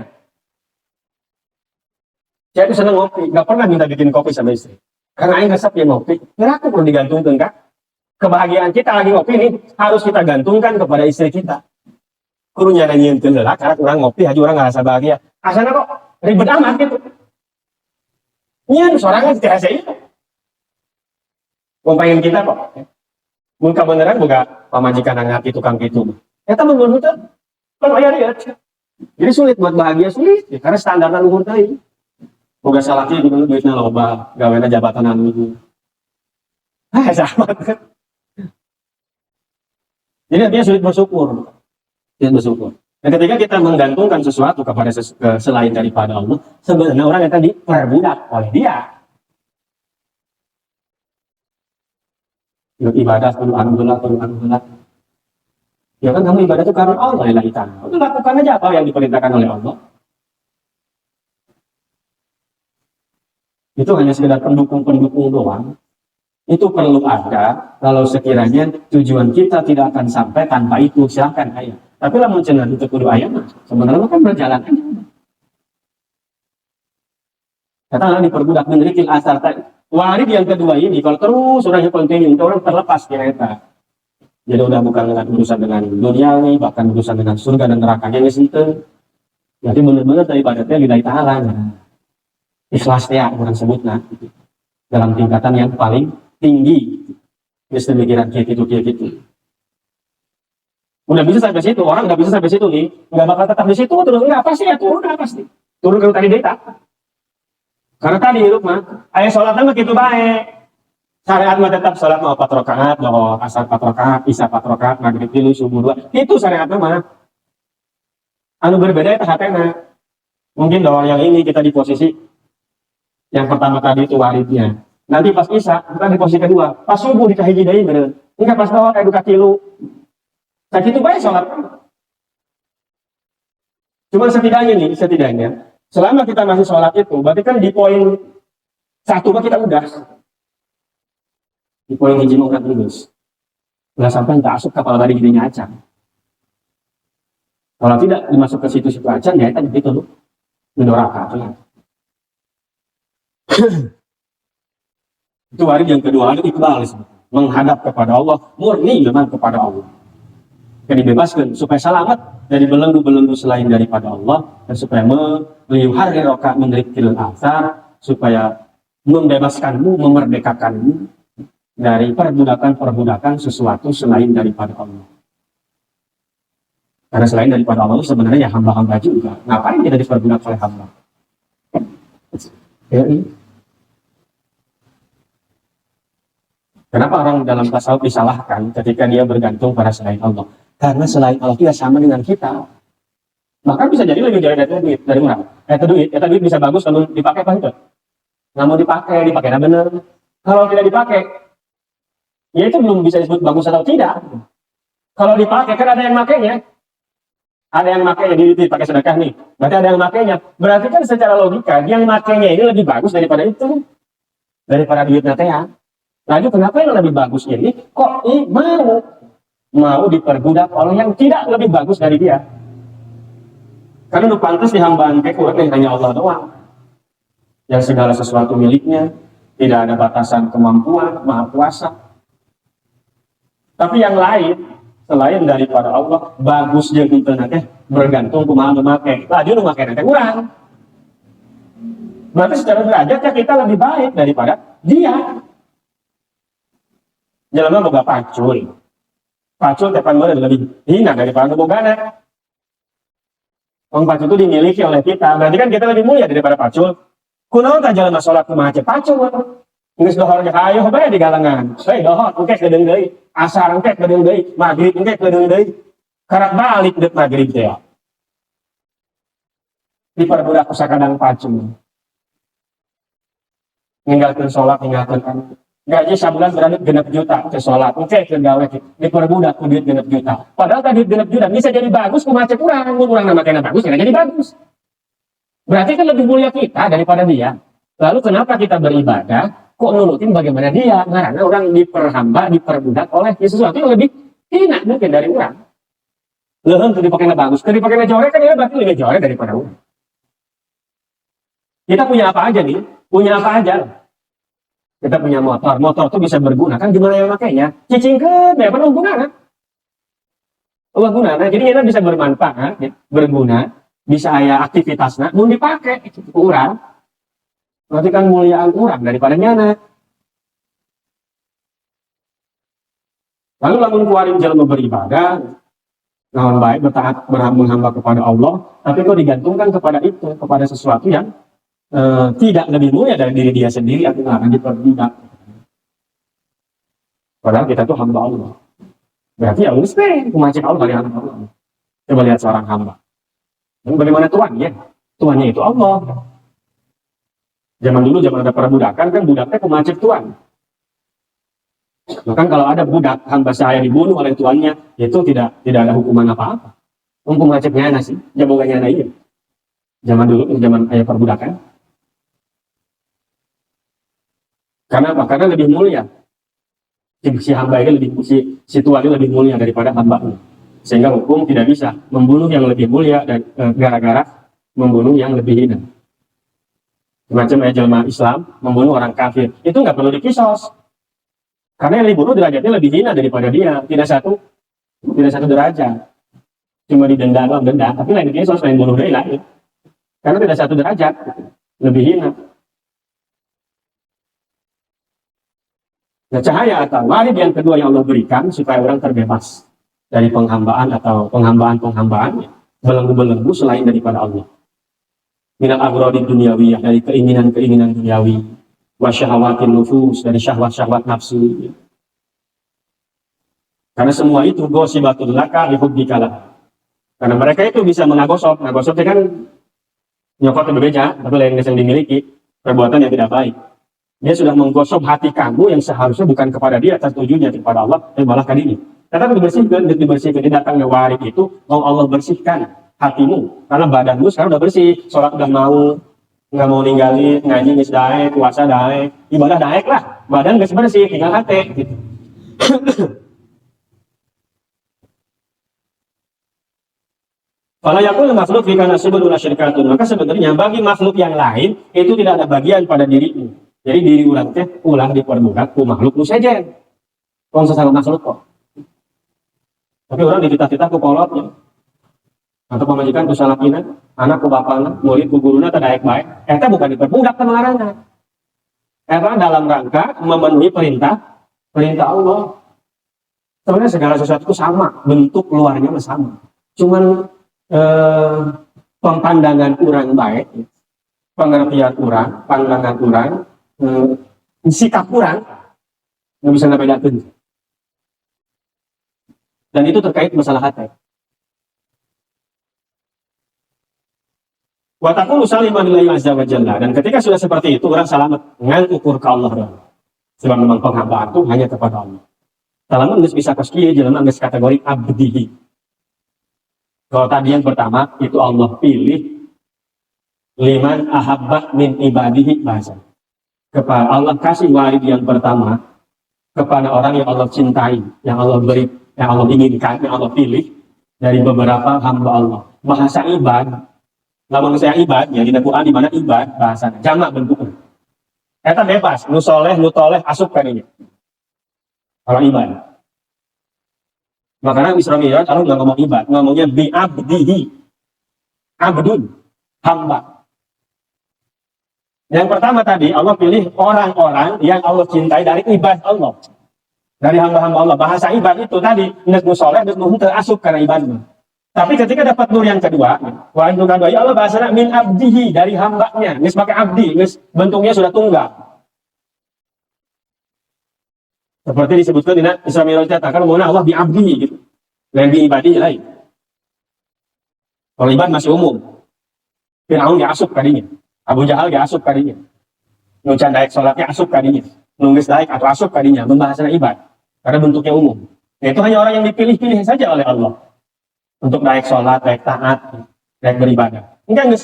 Saya tuh seneng ngopi, gak pernah minta bikin kopi sama istri. Karena aing resep ya ngopi, kira aku perlu digantungkan kak. Kebahagiaan kita lagi ngopi ini harus kita gantungkan kepada istri kita. Kudu nyanyiin lah, karena orang ngopi aja orang ngerasa bahagia. Asalnya kok ribet amat gitu. Nyian, sorangan tidak saya itu. Pengen kita kok. Muka beneran buka pamajikan ngerti tukang gitu. Eta menurut itu kan ayah lihat. Jadi sulit buat bahagia sulit, ya, karena standarnya luhur tadi. Boga salahnya di duitnya loba, gawena jabatan anu. Sama kan. Jadi artinya sulit bersyukur. Sulit bersyukur. Dan ketika kita menggantungkan sesuatu kepada selain daripada Allah, sebenarnya orang yang tadi diperbudak oleh dia. Ibadah perlu anugerah. Ya kan kamu ibadah itu karena Allah yang lahirkan. Itu lakukan aja apa yang diperintahkan oleh Allah. Itu hanya sekedar pendukung-pendukung doang. Itu perlu ada kalau sekiranya tujuan kita tidak akan sampai tanpa itu, silahkan ayah. Tapi lah muncul itu kudu ayah mah. Sebenarnya kan berjalan aja. Katakanlah diperbudak menerikil asar tadi. Warid yang kedua ini, kalau terus orangnya kontinu, orang terlepas ternyata. Jadi udah bukan dengan urusan dengan duniawi, bahkan urusan dengan surga dan nerakanya di situ. Jadi benar-benar ibadatnya lillahi ta'ala. Ikhlasnya orang sebutnya dalam tingkatan yang paling tinggi. Mesti pikiran kayak gitu. Udah bisa sampai situ, orang nggak bisa sampai situ nih, nggak bakal tetap di situ terus nggak pasti ya turun pasti. Turun kalau tadi data. Karena tadi hidup mah, ayah sholat mah gitu baik. Syariat mah tetap sholat mau 4 rakaat, mau asar 4 rakaat, isya 4 rakaat, maghrib 3, subuh 2. Itu syariat mah. Anu berbeda itu hatena. Mungkin doang yang ini kita di posisi yang pertama tadi itu waridnya. Nanti pas isya kita di posisi kedua. Pas subuh dikahiji deui bener. Enggak pas doang kayak duka kilu. Nah gitu baik sholat. Cuma setidaknya selama kita masih sholat itu, berarti kan di poin 1 kita udah. Di poin hiji udah lulus. Nggak sampai nggak asup kapal tadi gini aja. Kalau tidak dimasuk ke situ-situ aja, ya itu gitu loh. Mendoraka. Itu warid yang kedua, itu iqbal. Menghadap kepada Allah, murni memang kepada Allah. Yang dibebaskan supaya selamat dari belenggu-belenggu selain daripada Allah, dan supaya meliuhari roka menderikil asar, supaya membebaskanmu, memerdekakanmu dari perbudakan sesuatu selain daripada Allah. Karena selain daripada Allah sebenarnya ya hamba-hamba juga. Ngapain kita diperbudak oleh hamba? Ya, kenapa orang dalam tasawuf disalahkan ketika dia bergantung pada selain Allah? Karena selain Allah tidak sama dengan kita. Maka bisa jadi lebih dari duit. Dari mana? Duit bisa bagus kalau dipakai apa itu? Nggak mau dipakai nah bener. Kalau tidak dipakai, ya itu belum bisa disebut bagus atau tidak. Kalau dipakai, kan ada yang makainya. Ada yang makainya, dipakai sedekah nih. Berarti ada yang makainya. Berarti kan secara logika, yang makainya ini lebih bagus daripada itu. Daripada duitnya teh. Lalu kenapa yang lebih bagus ini? Kok mau diperbudak oleh yang tidak lebih bagus dari dia? Karena lu pantas dihambaan ke kurang hanya Allah doang. Yang segala sesuatu miliknya, tidak ada batasan kemampuan, maha kuasa. Tapi yang lain, selain daripada Allah, bagus dia gitu nanti bergantung kumaha memakai. Laju nu make nanti kurang. Berarti secara derajatnya kita lebih baik daripada dia. Jalannya boga pacul. Pacul tepan mana lebih hina daripada bogana. Pacul itu dimiliki oleh kita. Berarti kan kita lebih mulia daripada pacul. Kunaon tak jalan sholat kumaha cek pacul. Geus dohor ge hayo bae di galengan. Dohor engke kedeung deui, asar engke kedeung deui, magrib engke kedeung deui. Karak balik deuk magrib teh. Diperbudak ku sakadang pacung. Ninggalkeun salat, ninggalkeun kan. Gaji sabulan berarti 6 juta ke salat. Engke ke gawe diperbudak ku duit 6 juta. Padahal tadi duit 6 juta bisa jadi bagus ku macet urang, mun urang nama kena bagus ya jadi bagus. Berarti kan lebih mulia kita daripada dia. Lalu kenapa kita beribadah kok nurutin bagaimana dia? Karena orang diperhamba, diperbudak oleh sesuatu yang lebih hina mungkin dari orang. Leuheung teu dipakena bagus, teu dipakena jorek kan dia berarti lebih jorek daripada orang. Kita punya apa aja nih? Punya apa aja? Kita punya motor tuh bisa berguna kan gimana yang makainya? Cicingkeun ya penuh gunana. Ulah gunana, jadi kita bisa bermanfaat, ya, berguna, bisa aya aktivitasna mun dipake ku urang. Berarti kan muliaan urang daripada nyana. Lalu lamun kuarin jalma beribadah, naon baik bertaat menghamba kepada Allah, tapi kok digantungkan kepada itu, kepada sesuatu yang tidak lebih mulia dari diri dia sendiri atau akan diperbudak. Padahal kita tuh hamba Allah. Berarti ya mesti kumacik Allah dari hamba Allah. Coba lihat seorang hamba. Dan bagaimana tuannya? Tuannya itu Allah. Zaman dulu, zaman ada perbudakan kan budaknya kumacik tuan. Bahkan kalau ada budak hamba saya dibunuh oleh tuannya, itu tidak ada hukuman apa-apa. Kumaciknya ana sih, jaboganya ana iya. Zaman dulu, zaman ayah perbudakan. Karena apa? Karena lebih mulia. Si hamba ini lebih si tuan ini lebih mulia daripada hambanya. Sehingga hukum tidak bisa membunuh yang lebih mulia dan gara-gara membunuh yang lebih hina. Macam jelma Islam membunuh orang kafir itu nggak perlu dikisos karena yang dibunuh derajatnya lebih hina daripada dia, tidak satu derajat, cuma didenda doang denda, tapi lain dikisos, lain bunuh dia lain karena tidak satu derajat, lebih hina. Nah, cahaya atau warid yang kedua yang Allah berikan supaya orang terbebas dari penghambaan atau penghambaan belenggu-belenggu selain daripada Allah. Minal agrodin duniawiyah, dari keinginan-keinginan duniawi, wasyahawatin nufus, dari syahwat-syahwat nafsu. Karena semua itu gosibatul laka lihubbikalah. Karena mereka itu bisa mengagosop itu kan nyokot bebeja, tapi lain yang dimiliki, perbuatan yang tidak baik. Dia sudah menggosok hati kamu yang seharusnya bukan kepada dia, tertujunya kepada Allah, malah ke diri. Tetapi dibersihkan, dia datang ke warid itu, mau Allah bersihkan hatimu, karena badanmu sekarang udah bersih, sholat udah mau, nggak mau ninggalin, ngaji nggak daek, puasa daek, ibadah daek lah, badan nggak bersih, tinggal hati. Gitu. Kalau yakul makhluk jika nasibun ulah syirkatun, maka sebenarnya bagi makhluk yang lain itu tidak ada bagian pada dirimu. Jadi diri ulang teh ulah diperbudak ku makhluk lu saja. Wong sesama makhluk kok. Tapi orang dicita-cita ku kolotnya. Atau pemajikan ku salakina, anak ku bapana, murid ku guruna teh daek bae. Eta bukan diperbudak ke larangan. Eta dalam rangka memenuhi perintah Allah. Sebenarnya segala sesuatu itu sama, bentuk luarnya sama. Cuman pandangan kurang baik, pengertian kurang, pandangan kurang, sikap kurang, nggak bisa ngebedakeun. Dan itu terkait masalah hati. Wa taqulu saliman lillahi azza wa jalla, dan ketika sudah seperti itu orang selamat ngan ukur ke Allah doang. Sebab memang penghambaan itu hanya kepada Allah. Salamun geus bisa kos kieu jelema geus kategori abdihi. Kalau tadi yang pertama itu Allah pilih liman ahabbah min ibadihi bahasa. Kepada Allah kasih warid yang pertama kepada orang yang Allah cintai, yang Allah beri, yang Allah inginkan, yang Allah pilih dari beberapa hamba Allah. Bahasa ibad, lamun saya ibad, ya di Quran di mana ibad bahasa jamak bentuknya. Eta bebas, nu soleh, nu toleh asup kan ini. Kalau ibad. Makanya Isra Mi'raj kalau nggak ngomong ibad, ngomongnya bi abdihi, abdun, hamba. Yang pertama tadi Allah pilih orang-orang yang Allah cintai dari ibad Allah, dari hamba-hamba Allah. Bahasa ibad itu tadi nek nu soleh, nek nu henteu asup karena ibadnya. Tapi ketika dapat nur yang kedua, wa itu kedua Allah bahasanya min abdihi, dari hambanya, geus pakai abdi, geus bentuknya sudah tunggal. Seperti disebutkan di Isra Mi'raj katakan mau Allah bi abdi gitu. Dan bi ibadi lain. Kalau ibad masih umum. Firaun diasup kadinya. Abu Jahal diasup kadinya. Nucan daek sholatnya asup kadinya. Nunggis daek atau asup kadinya. Membahasana ibad. Karena bentuknya umum. Nah, itu hanya orang yang dipilih-pilih saja oleh Allah. Untuk daek sholat, daek taat, daek beribadah. Enggak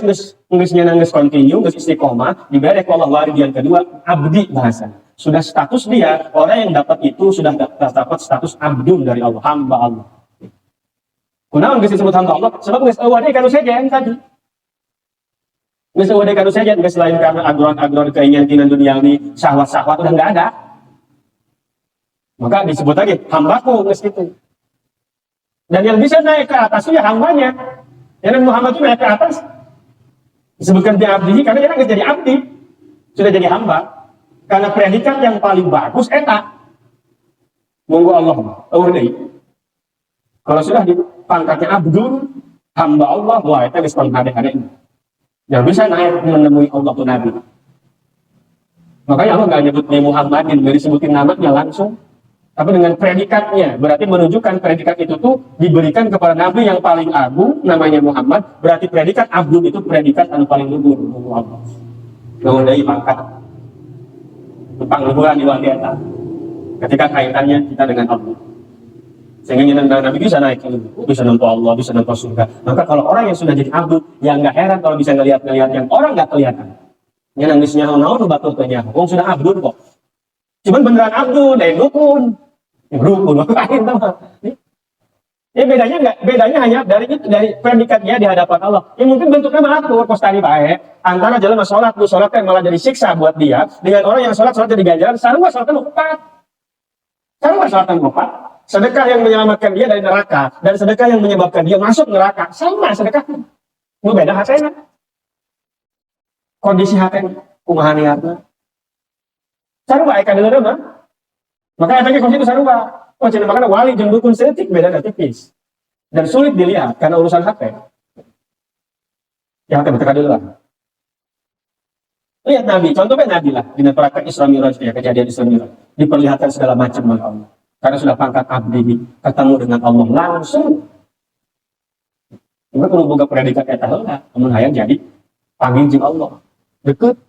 ngesnya nangis continue, nges istiqomah, diberi Allah waridian kedua, abdi bahasa. Sudah status dia, orang yang dapat itu sudah dapat status abdun dari Allah, hamba Allah. Kunaon geus disebut hamba Allah? Sebab geus eueuh kanu sejen tadi. Geus eueuh kanu sejen, geus lain karena agron-agron keinginan duniawi, syahwat-syahwat udah enggak ada. Maka disebut lagi hambaku geus gitu. Dan yang bisa naik ke atas itu ya hambanya. Yang Muhammad itu naik ke atas. Disebutkan di abdi karena dia nggak jadi abdi, sudah jadi hamba. Karena predikat yang paling bagus eta. Monggo Allah, kalau sudah di pangkatnya abdul, hamba Allah, wah itu geus paling hade-hade. Yang bisa naik menemui Allah tuh Nabi. Makanya Allah nggak nyebut di Muhammadin, nggak disebutin namanya langsung. Tapi dengan predikatnya, berarti menunjukkan predikat itu tuh diberikan kepada Nabi yang paling agung, namanya Muhammad. Berarti predikat abdul itu predikat yang paling luhur. Allah. Mengenai pangkat pangluhuran di wanita. Ketika kaitannya kita dengan Allah. Sehingga Nabi bisa naik, bisa nampak Allah, bisa nampak surga. Maka kalau orang yang sudah jadi abdul, ya nggak heran kalau bisa ngelihat yang orang nggak kelihatan. Yang nangisnya naon batur tanya, wong sudah abdul kok. Cuman beneran abdul, dan dukun. Rukun lain sama. Ya bedanya hanya dari predikatnya di hadapan Allah. Ya mungkin bentuknya mengatur kostari baik. Antara jalan sholat kan malah jadi siksa buat dia. Dengan orang yang sholat jadi ganjaran. Sarua sholat lupa. Sedekah yang menyelamatkan dia dari neraka dan sedekah yang menyebabkan dia masuk neraka sama sedekah. Itu beda hatena. Kondisi hatena, kumaha niatna. Sarua eka dulu mah. Maka efeknya kondisi itu sarua. Oh, jadi makanya wali jeung dukun setik beda tipis. Dan sulit dilihat karena urusan HP. Ya, HP dulu lah. Lihat Nabi, contohnya Nabi lah. Di praktek Isra Mi'raj, ya, kejadian Isra Mi'raj. Diperlihatkan segala macam oleh Allah. Karena sudah pangkat abdi, ketemu dengan Allah langsung. Juga perlu buka predikat eta heula, namun hayang jadi panggil jeung Allah. Deket.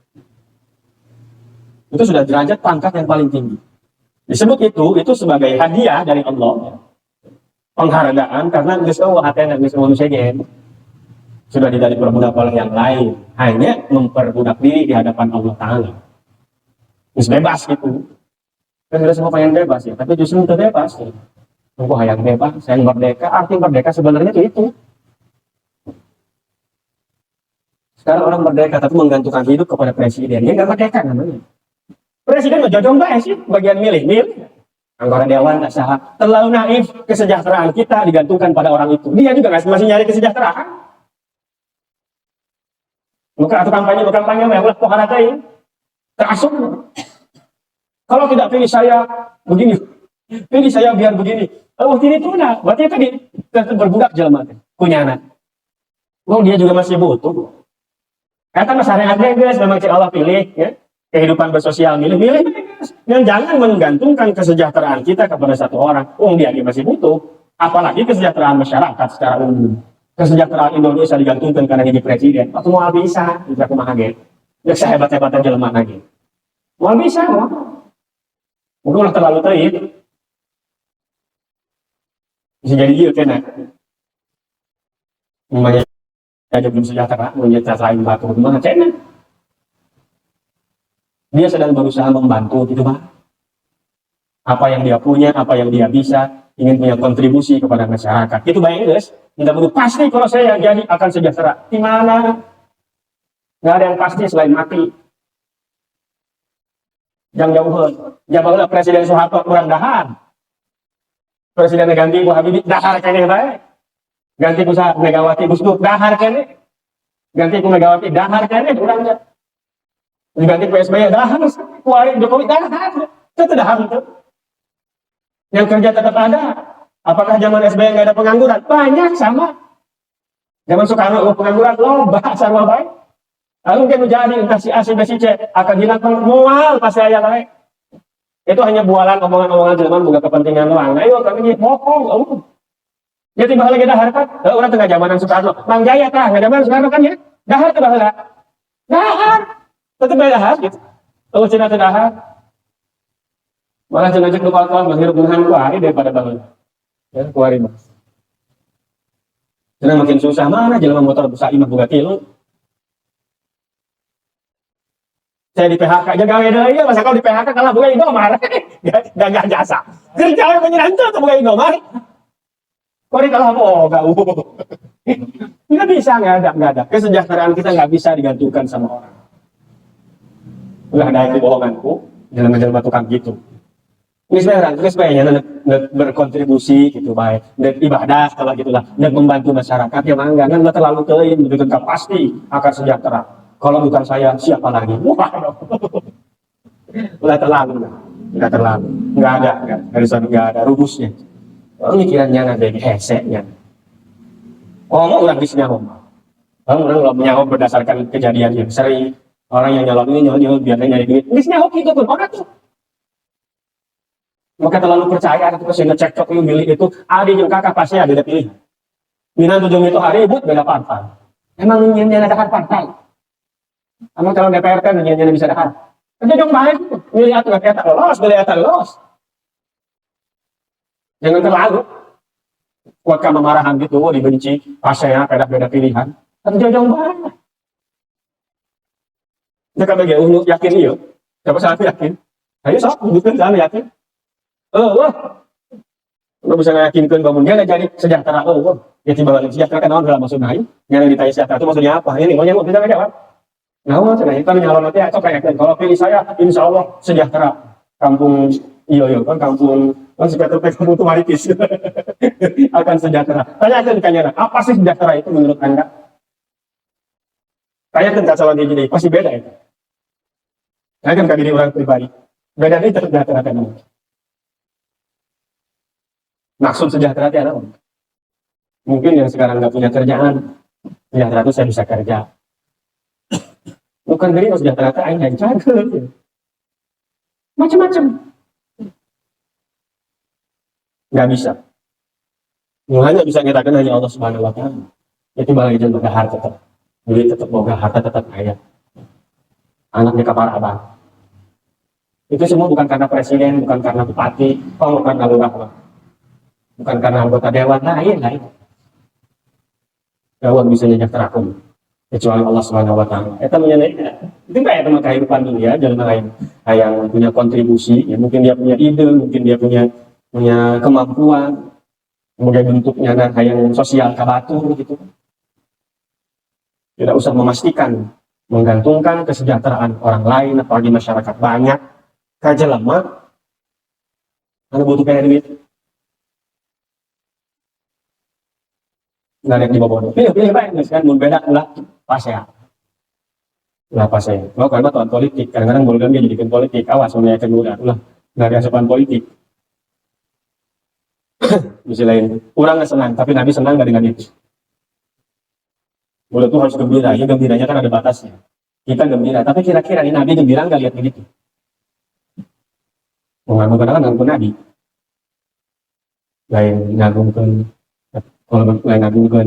Itu sudah derajat pangkat yang paling tinggi. Disebut itu sebagai hadiah dari Allah. Penghargaan karena geus eueuh hatena geus manusia gen. Sudah tidak diperbudak oleh yang lain, hanya memperbudak diri di hadapan Allah Ta'ala. Geus bebas gitu. Kan sudah semua pengen bebas ya, tapi justru itu bebas ya. Engko hayang bebas, sayang merdeka, arti merdeka sebenarnya itu. Sekarang orang merdeka tapi menggantungkan hidup kepada presiden, ya nggak merdeka namanya. Presiden mah jojong bae sih, bagian milih. Anggota dewan tak sah. Terlalu naif, kesejahteraan kita digantungkan pada orang itu. Dia juga masih nyari kesejahteraan. Bukan atau kampanye mah ulah pohara teh. Terasuk. Kalau tidak pilih saya begini, pilih saya biar begini. Oh, ini tuh nah, berarti itu berbudak jelema teh. Kunyana. Oh, dia juga masih butuh. Kata mas syariat guys, memang Allah pilih ya. Kehidupan bersosial milih dan jangan menggantungkan kesejahteraan kita kepada satu orang. Dia masih butuh, apalagi kesejahteraan masyarakat secara umum. Kesejahteraan Indonesia digantungkan karena jadi presiden. Waktu mau bisa, bisa kumaha ge. Ya sehebat-hebatnya jelema lagi. Mau bisa, mungkin ulah terlalu teuing. Bisa jadi ieu kena. Umpamanya aja belum sejahtera, menjadi lain batu kumaha cenah. Dia sedang berusaha membantu gitu Pak. Apa yang dia punya, apa yang dia bisa, ingin punya kontribusi kepada masyarakat. Itu baik guys. Tidak perlu pasti kalau saya jadi akan sejahtera. Di mana? Nggak ada yang pasti selain mati. Yang jauh. Jabalah Presiden Soeharto kurang dahar. Presiden ganti Bu Habibie dahar kene bae. Ganti ku Megawati Gus Dur dahar kene. Ganti ku Megawati dahar kene urangnya. Diganti PSBY dahar, kuarin Jokowi dahar, itu dahar itu. Yang kerja tetap ada. Apakah zaman SBY nggak ada pengangguran? Banyak sama. Zaman Soekarno pengangguran loba sama baik. Lalu kan jadi entah si A si B si C akan hilang moal pasti aya lain. Itu hanya bualan omongan-omongan zaman bukan kepentingan doang. Nah, ayo kami bohong. Ya tiba lagi dahar kan, orang tengah zamanan Soekarno. Bang Jaya tah, nggak zaman Soekarno kan ya? Dahar teh baheula. Dahar. Tetep bae dahar gitu. Kalau cina teh dahar. Malah cenah cek nu kawan menghirup dengan kuari daripada baheula. Ya, kuari mah. Cenah makin susah mana jelema motor bisa imah boga kilu. Saya di PHK aja gawe deui ya, masa kau di PHK kalah boga Indomar. Gagah jasa. Kerja menyenangkan tuh boga Indomar. Kori kalau boga. Nggak bisa, nggak ada. Kesejahteraan kita nggak bisa digantungkan sama orang. Nggak ada yang kebohonganku, jalan-jalan tukang gitu. Ini sebenarnya berkontribusi gitu baik, dan ibadah kalau gitulah, dan membantu masyarakat ya mangga, kan nggak terlalu kein, begitu pasti akan sejahtera. Kalau bukan saya, siapa lagi? Wah, nggak terlalu, nggak ada, nggak ada rumusnya. Mikirannya ada di heseknya. Mau orang bisnya orang menyahok berdasarkan kejadian yang sering. Orang yang nyalon ini nyalon biarnya nyari duit. Bisnya hoki itu pun orang tuh. Maka terlalu percaya itu sehingga cekcok yang milih itu ada yang kakak pasti ada pilihan. Minat tujuh itu hari ibut beda partai. Emang ingin ada partai. Emang kalau DPR kan ingin bisa ada. Kerja dong baik. Milih atau nggak lolos, milih atau lolos. Jangan terlalu kuat kemarahan gitu, dibenci, pasnya beda pilihan. Kerja dong baik. Jika bagi untuk yakin iya, siapa salah yakin? Ayo sok, bukan salah yakin. Lo bisa yakinkan bangun dia nggak jadi sejahtera. Ya tiba balik sejahtera kan orang dalam maksudnya. Yang ditanya sejahtera itu maksudnya apa? Ini mau bisa nggak jawab? Nah, maksudnya kita nyalon nanti atau kayak kalau pilih saya, insya Allah sejahtera. Kampung kan kampung kan sejahtera kampung Tumarikis akan sejahtera. Tanya apa sih sejahtera itu menurut Anda? Tanya kan calon jadi pasti beda itu. Saya kan diri orang pribadi. Beda itu sejahtera kan. Maksud sejahtera itu apa? Mungkin yang sekarang nggak punya kerjaan, sejahtera itu saya bisa kerja. Bukan dari sejahtera itu hanya jaga. Macam-macam. Nggak bisa. Yang hanya bisa nyatakan hanya Allah Subhanahu Wa Taala. Itu balik jalan boga harta tetap, duit tetap boga harta tetap kaya. Anaknya kapal abang. Itu semua bukan karena presiden, bukan karena bupati, bukan karena lurah, bukan karena anggota dewan lain. Dewan bisa nyejahterakan kecuali Allah Subhanahu Wa Taala. Itu menyenangkan. Itu kayak teman kehidupan dunia, jalan lain yang punya kontribusi. Ya, mungkin dia punya ide, mungkin dia punya kemampuan, kemudian bentuknya yang sosial kabatur gitu. Tidak usah memastikan, menggantungkan kesejahteraan orang lain atau di masyarakat banyak. Kaja lemah, anda butuh kayak duit. Nggak ada yang dibawa. Pilih baik, kan mun beda lah pas ya. Lah pas ya. Kalau karena tahun politik, kadang-kadang boleh dia jadikan politik. Awas, semuanya akan mudah. Lah, nggak ada asupan politik. Bisa lain, orang nggak senang, tapi Nabi senang nggak dengan itu. Mulut tuh harus gembira, ya gembiranya kan ada batasnya. Kita gembira, tapi kira-kira ini Nabi gembira nggak lihat begitu? Mengagumkan Nabi. Lain ngagumkan, kalau lain ngagumkan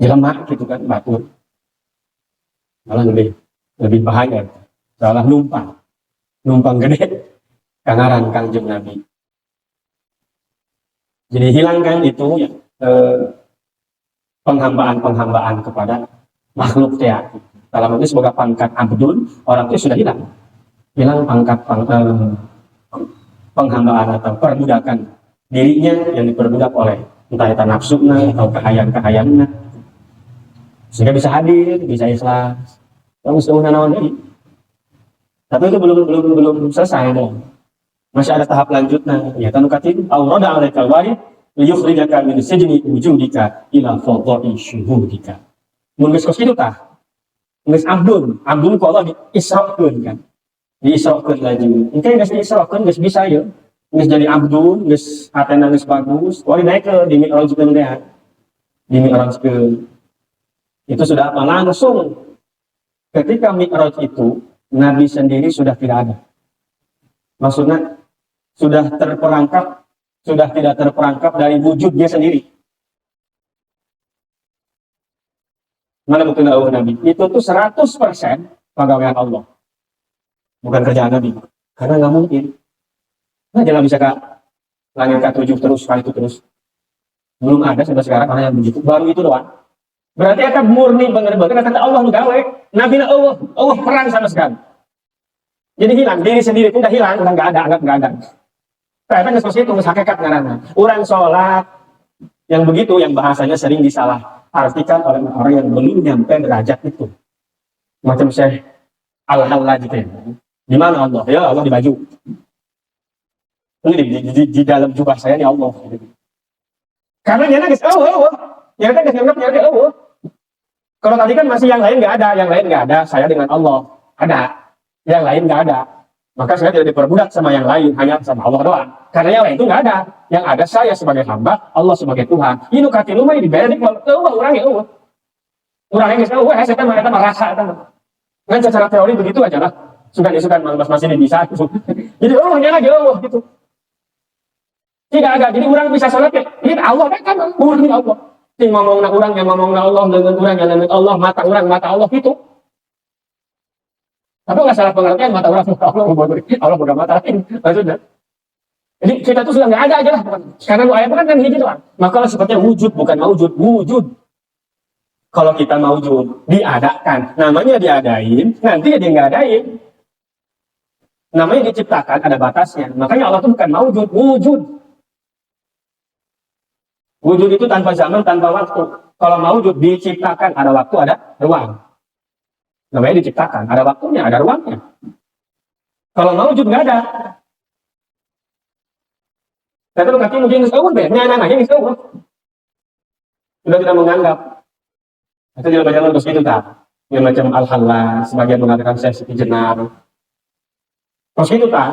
jelema gitu kan, batu. Malah lebih bahaya. Salah numpang gede, kangaran kangjeng Nabi. Jadi hilangkan itu ya, penghambaan kepada makhluk ya. Dalam ini sebagai pangkat abdul, orang itu sudah hilang pangkat penghambaan atau perbudakan dirinya yang diperbudak oleh entah itu nafsunya atau kehayang-kehayangnya, sehingga bisa hadir, bisa ikhlas. Kamu sudah nawan ini, tapi itu belum selesai dong. Masih ada tahap lanjutnya. Ya tanu katin aurada alaikal warid liyukhrijaka min sijni wujudika ila fadha'i syuhudika. Mun geus kitu tah. Geus abdun ku Allah diisrakeun kan. Diisrakeun lagi. Engke geus diisrakeun geus bisa ya. Geus jadi abdun, geus hatena geus bagus, wali naik ke di mi'rajkeun teh. Di mi'rajkeun. Itu sudah apa? Langsung ketika mi'raj itu Nabi sendiri sudah tidak ada. Maksudnya sudah terperangkap, sudah tidak terperangkap dari wujud dia sendiri. Mana bukti Nabi? Itu tuh 100% pegawaian Allah. Bukan kerjaan Nabi. Karena nggak mungkin. Nah, jangan bisa ke langit ke-7 terus, kali itu terus. Belum ada sampai sekarang orang yang begitu. Baru itu doang. Berarti akan murni bener-bener kata Allah gawe. Nabi Allah perang sama sekali. Jadi hilang, diri sendiri pun udah hilang, udah nggak ada, anggap nggak ada. Ternyata nggak seperti itu, nggak hakikat ngarana. Orang sholat yang begitu, yang bahasanya sering disalah artikan oleh orang yang belum nyampe derajat itu. Macam Syekh Al-Halla gitu ya. Di mana Allah? Ya Allah di baju. Ini di dalam jubah saya ini Allah. Karena dia nangis, ya kan nggak ngerti, Kalau tadi kan masih yang lain nggak ada, saya dengan Allah ada, yang lain nggak ada. Maka saya tidak diperbudak sama yang lain, hanya sama Allah doang. Karena yang lain itu nggak ada, yang ada saya sebagai hamba, Allah sebagai Tuhan. Ini kati lumai di beda orang ya orang yang saya kan merasa kan secara teori begitu aja lah. Suka masih bisa. Jadi hanya lagi gitu. Tidak ada. Jadi orang bisa sholat ya. Ini Allah kan murni Allah. Yang ngomong orang yang ngomong Allah dengan orang yang dengan Allah, mata orang mata Allah itu. Tapi nggak salah pengertian mata orang Allah bukan mata lain. Maksudnya. Jadi kita tuh sudah nggak ada aja lah. Karena ayat kan hiji doang. Maka sepertinya wujud bukan maujud, wujud. Kalau kita maujud, diadakan. Namanya diadain, nanti dia nggak adain. Namanya diciptakan, ada batasnya. Makanya Allah itu bukan maujud, wujud. Wujud itu tanpa zaman, tanpa waktu. Kalau maujud diciptakan, ada waktu, ada ruang. Namanya diciptakan, ada waktunya, ada ruangnya. Kalau maujud nggak ada. Tapi lu kaki mungkin nanya sudah tidak menganggap. Itu juga banyak terus itu tak. Yang macam Al-Halla, sebagian mengatakan saya Siti Jenar. Terus itu tak.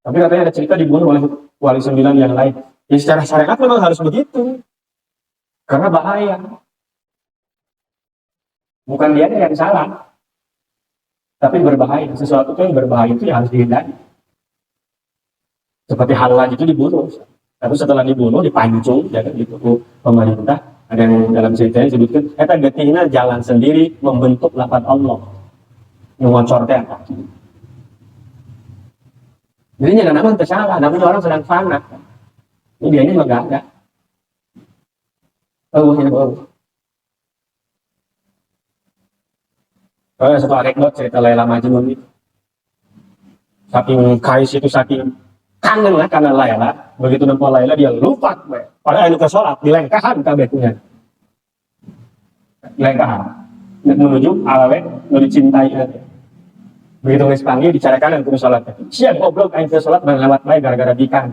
Tapi katanya ada cerita dibunuh oleh wali 9 yang lain. Ya secara syariat memang harus begitu. Karena bahaya. Bukan dia yang salah. Tapi berbahaya. Sesuatu yang berbahaya itu yang harus dihindari. Seperti Halla itu dibunuh. Tapi setelah dibunuh, dipancung, ya kan, gitu, pemerintah. Ada yang dalam ceritanya disebutkan, eta getihna jalan sendiri membentuk lafaz Allah. Mengocornya apa? Jadi jangan namanya tersalah, namanya orang sedang fana. Ini dianya memang gak ada. Satu anekdot cerita Laila Majnun itu. Saking kais itu, saking kangen lah karena Laila. Begitu nempo Laila dia lupa. Padahal itu ke sholat, dilengkahan kabehnya. Dilengkahan. Menuju awewe, menuju cintai. Begitu nges panggil, dicarakan dan kudu sholat. Siap goblok, aing ke sholat dan lewat baik gara-gara dikan.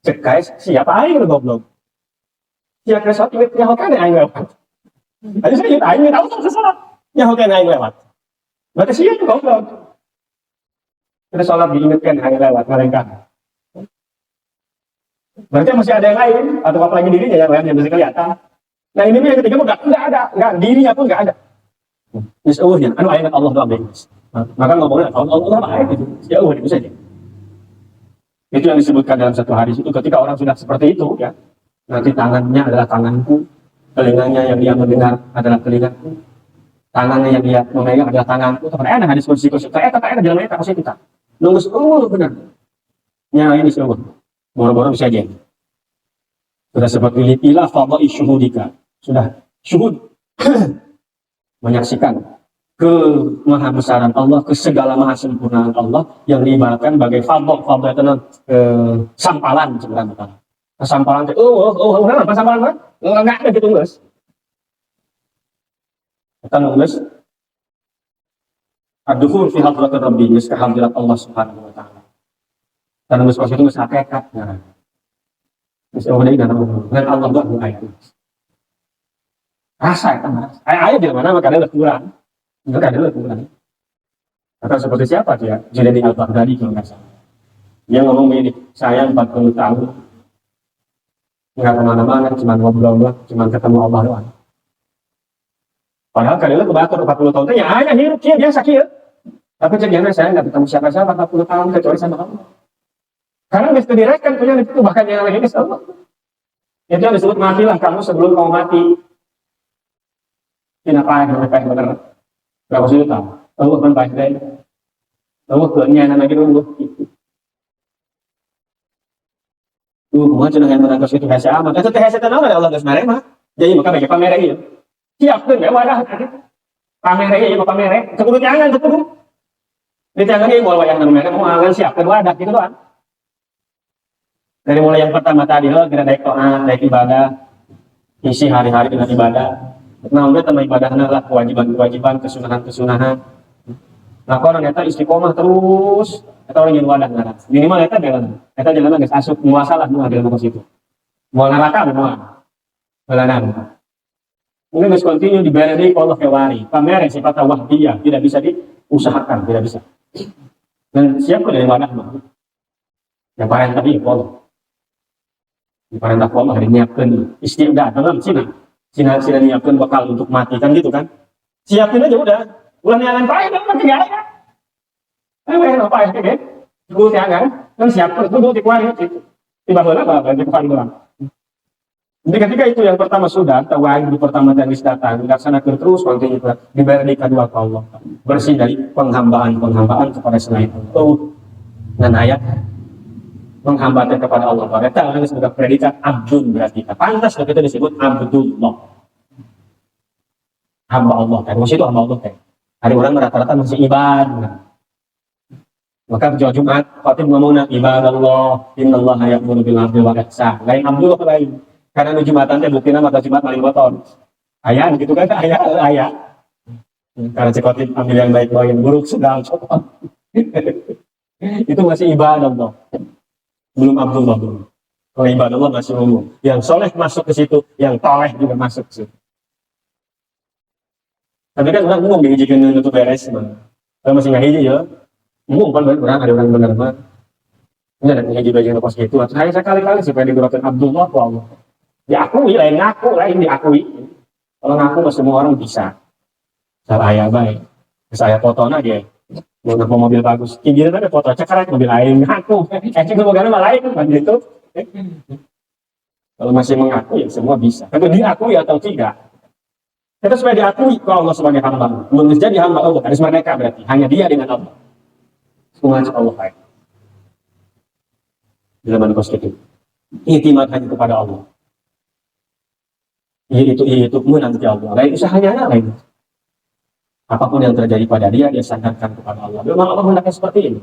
Cek guys, siapa aing udah goblok? Siap ke sholat, ya hokan aing lewat. Tadi saya yuk, aing tahu ke sholat. Ya hokan aing lewat. Berarti siap goblok. Kita sholat diingatkan aing lewat, ngelengkahan. Berarti masih ada yang lain, atau apalagi dirinya yang lain yang bisa kelihatan. Nah ini yang ketiga nggak ada, dirinya pun nggak ada. Misauhnya, anu ayat Allah doang bebas. Maka ngomongnya Allah baik itu, jauh itu saja. Itu yang disebutkan dalam satu hadis itu. Ketika orang sudah seperti itu, ya, nanti tangannya adalah tanganku, telinganya yang dia mendengar adalah telingaku, tangannya yang dia memegang adalah tanganku. Tapi ada hadis kursi, ada jalan mereka kursi kita. Nunggu benar. Nyalain di sini. Boro-boro bisa aja. Sudah seperti ilah fadha'i syuhudika. Sudah syuhud. Menyaksikan kemahabesaran Allah, ke segala maha sempurnaan Allah yang diibaratkan sebagai fadha itu sampalan sebenarnya. Sampalan itu apa sampalan? Enggak ada gitu, guys. Kita nulis ad-dukhul fi hadratir rabbi, ke hadirat Allah Subhanahu wa taala. Karena nulis itu nggak hakikat. Terus ini dengan Allah doang itu. Rasa itu mas. Ayah di mana makanya lebih kurang. Enggak ada lebih kurang. Atau seperti siapa dia? Junaidi Al-Baghdadi kalau nggak salah. Dia ngomong begini, saya 40 tahun nggak kemana-mana, cuma ngobrol, cuma ketemu Allah doang. Padahal kali itu kebatur 40 tahun, ya hanya hirup dia biasa kia. Tapi cegahnya saya nggak ketemu siapa-siapa 40 tahun kecuali sama kamu. Karena mesti direkan punya itu bahkan yang lainnya Allah. Itu yang disebut matilah kamu sebelum kamu mati. Kenapa yang mereka benar? Berapa sih tahu? Tahu kan baik deh. Tahu kenyang lagi dulu. Semua cina yang menangkap itu hanya amat. Itu hanya setan Allah nggak sebenarnya mah. Jadi maka bagi pamer ini. Siapkan ya wadah. Pamer ini mau pamer. Sepuluh jangan sepuluh. Di jangan ini mau wayang namanya mau angan siapkan wadah gitu doang. Dari mulai yang pertama tadi lo kira naik doa, naik ibadah, isi hari-hari dengan ibadah. Nah, udah tambah ibadahnya lah kewajiban-kewajiban, kesunahan-kesunahan. Nah, kalau orang eta istiqomah terus, eta orang yang wadah ngarang. Minimal eta jalan guys asup muasalah semua dalam kos itu. Mau neraka semua. Balanan. Mungkin harus continue diberi dari Allah kewari. Pamer sifat wahdiyah tidak bisa diusahakan, tidak bisa. Dan siapa dari wadah mah? Yang paling tadi Allah. Yang paling tak Allah menyiapkan istiqdah dalam Cina nyiapkan bekal untuk mati kan gitu kan? Siapin aja udah. Ulah niangan pae dong nanti ya. Apa pae kan? Gue tiangan kan siapkan dulu di kuari itu. Tiba-tiba apa di kuari doang. Jadi ketika itu yang pertama sudah, tawahid pertama dan datang, dilaksanakan terus continue dibayar di kedua ke Allah. Bersih dari penghambaan kepada selain Allah. Dan ayat menghambatan kepada Allah. Mereka orang sebagai predikat abdun berarti pantas begitu disebut abdullah. Hamba Allah kan, maksud itu hamba Allah kan. Hari orang rata-rata masih ibadah. Maka di Jumat, khatib ngomongna ibadallah, innallaha ya'muru bil 'adli wal ihsan. Lain abdullah lain. Karena di Jumatan teh buktinya mata Jumat maling motor. Ayah gitu kan, ayah. Karena si khatib ambil yang baik bawa yang buruk sedang coba. Itu masih ibadah Allah. Belum Abdullah belum. Kalau ibadah Allah masih umum. Yang soleh masuk ke situ, yang toleh juga masuk ke situ. Tapi kan orang umum dihijikan untuk beres, kalau masih nggak hiji ya, umum kan orang ada orang benar mah. Ini ada hiji bagian lepas gitu. Saya sekali-kali supaya digerakan Abdullah, Allah. Diakui, lain ngaku, lain diakui. Kalau ngaku semua orang bisa. Salah ayah baik. Saya fotonya dia. Mau mobil bagus, tingginya ada foto cekarat mobil lain ngaku, juga mobilnya malah lain kan gitu. Kalau masih mengaku ya semua bisa. Tapi diakui atau tidak, kita supaya diakui kalau Allah sebagai hamba, menjadi hamba Allah harus merdeka berarti hanya dia dengan Allah. Semua Allah baik. Di zaman kos itu, iktimat hanya kepada Allah. Itu menanti Allah. Lain usahanya lain. Apapun yang terjadi pada dia sandarkan kepada Allah. Memang Allah hendaknya seperti ini.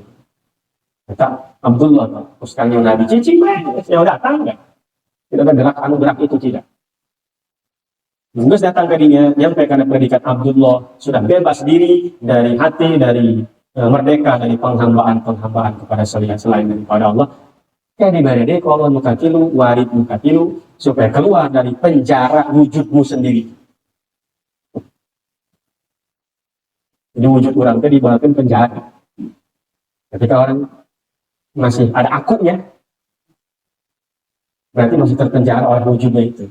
Kata Abdullah, uskannya Nabi cicing, yang datang enggak? Tidak ada gerak itu tidak. Nunggus datang ke dirinya, nyampe karena predikat Abdullah sudah bebas diri dari hati, dari merdeka dari penghambaan kepada selain daripada Allah. Kayak diberi kalau mukatilu, warid mukatilu, supaya keluar dari penjara wujudmu sendiri. Jadi wujud orang itu dibawakan penjara. Ketika orang masih ada akunya, berarti masih terpenjara oleh wujudnya itu.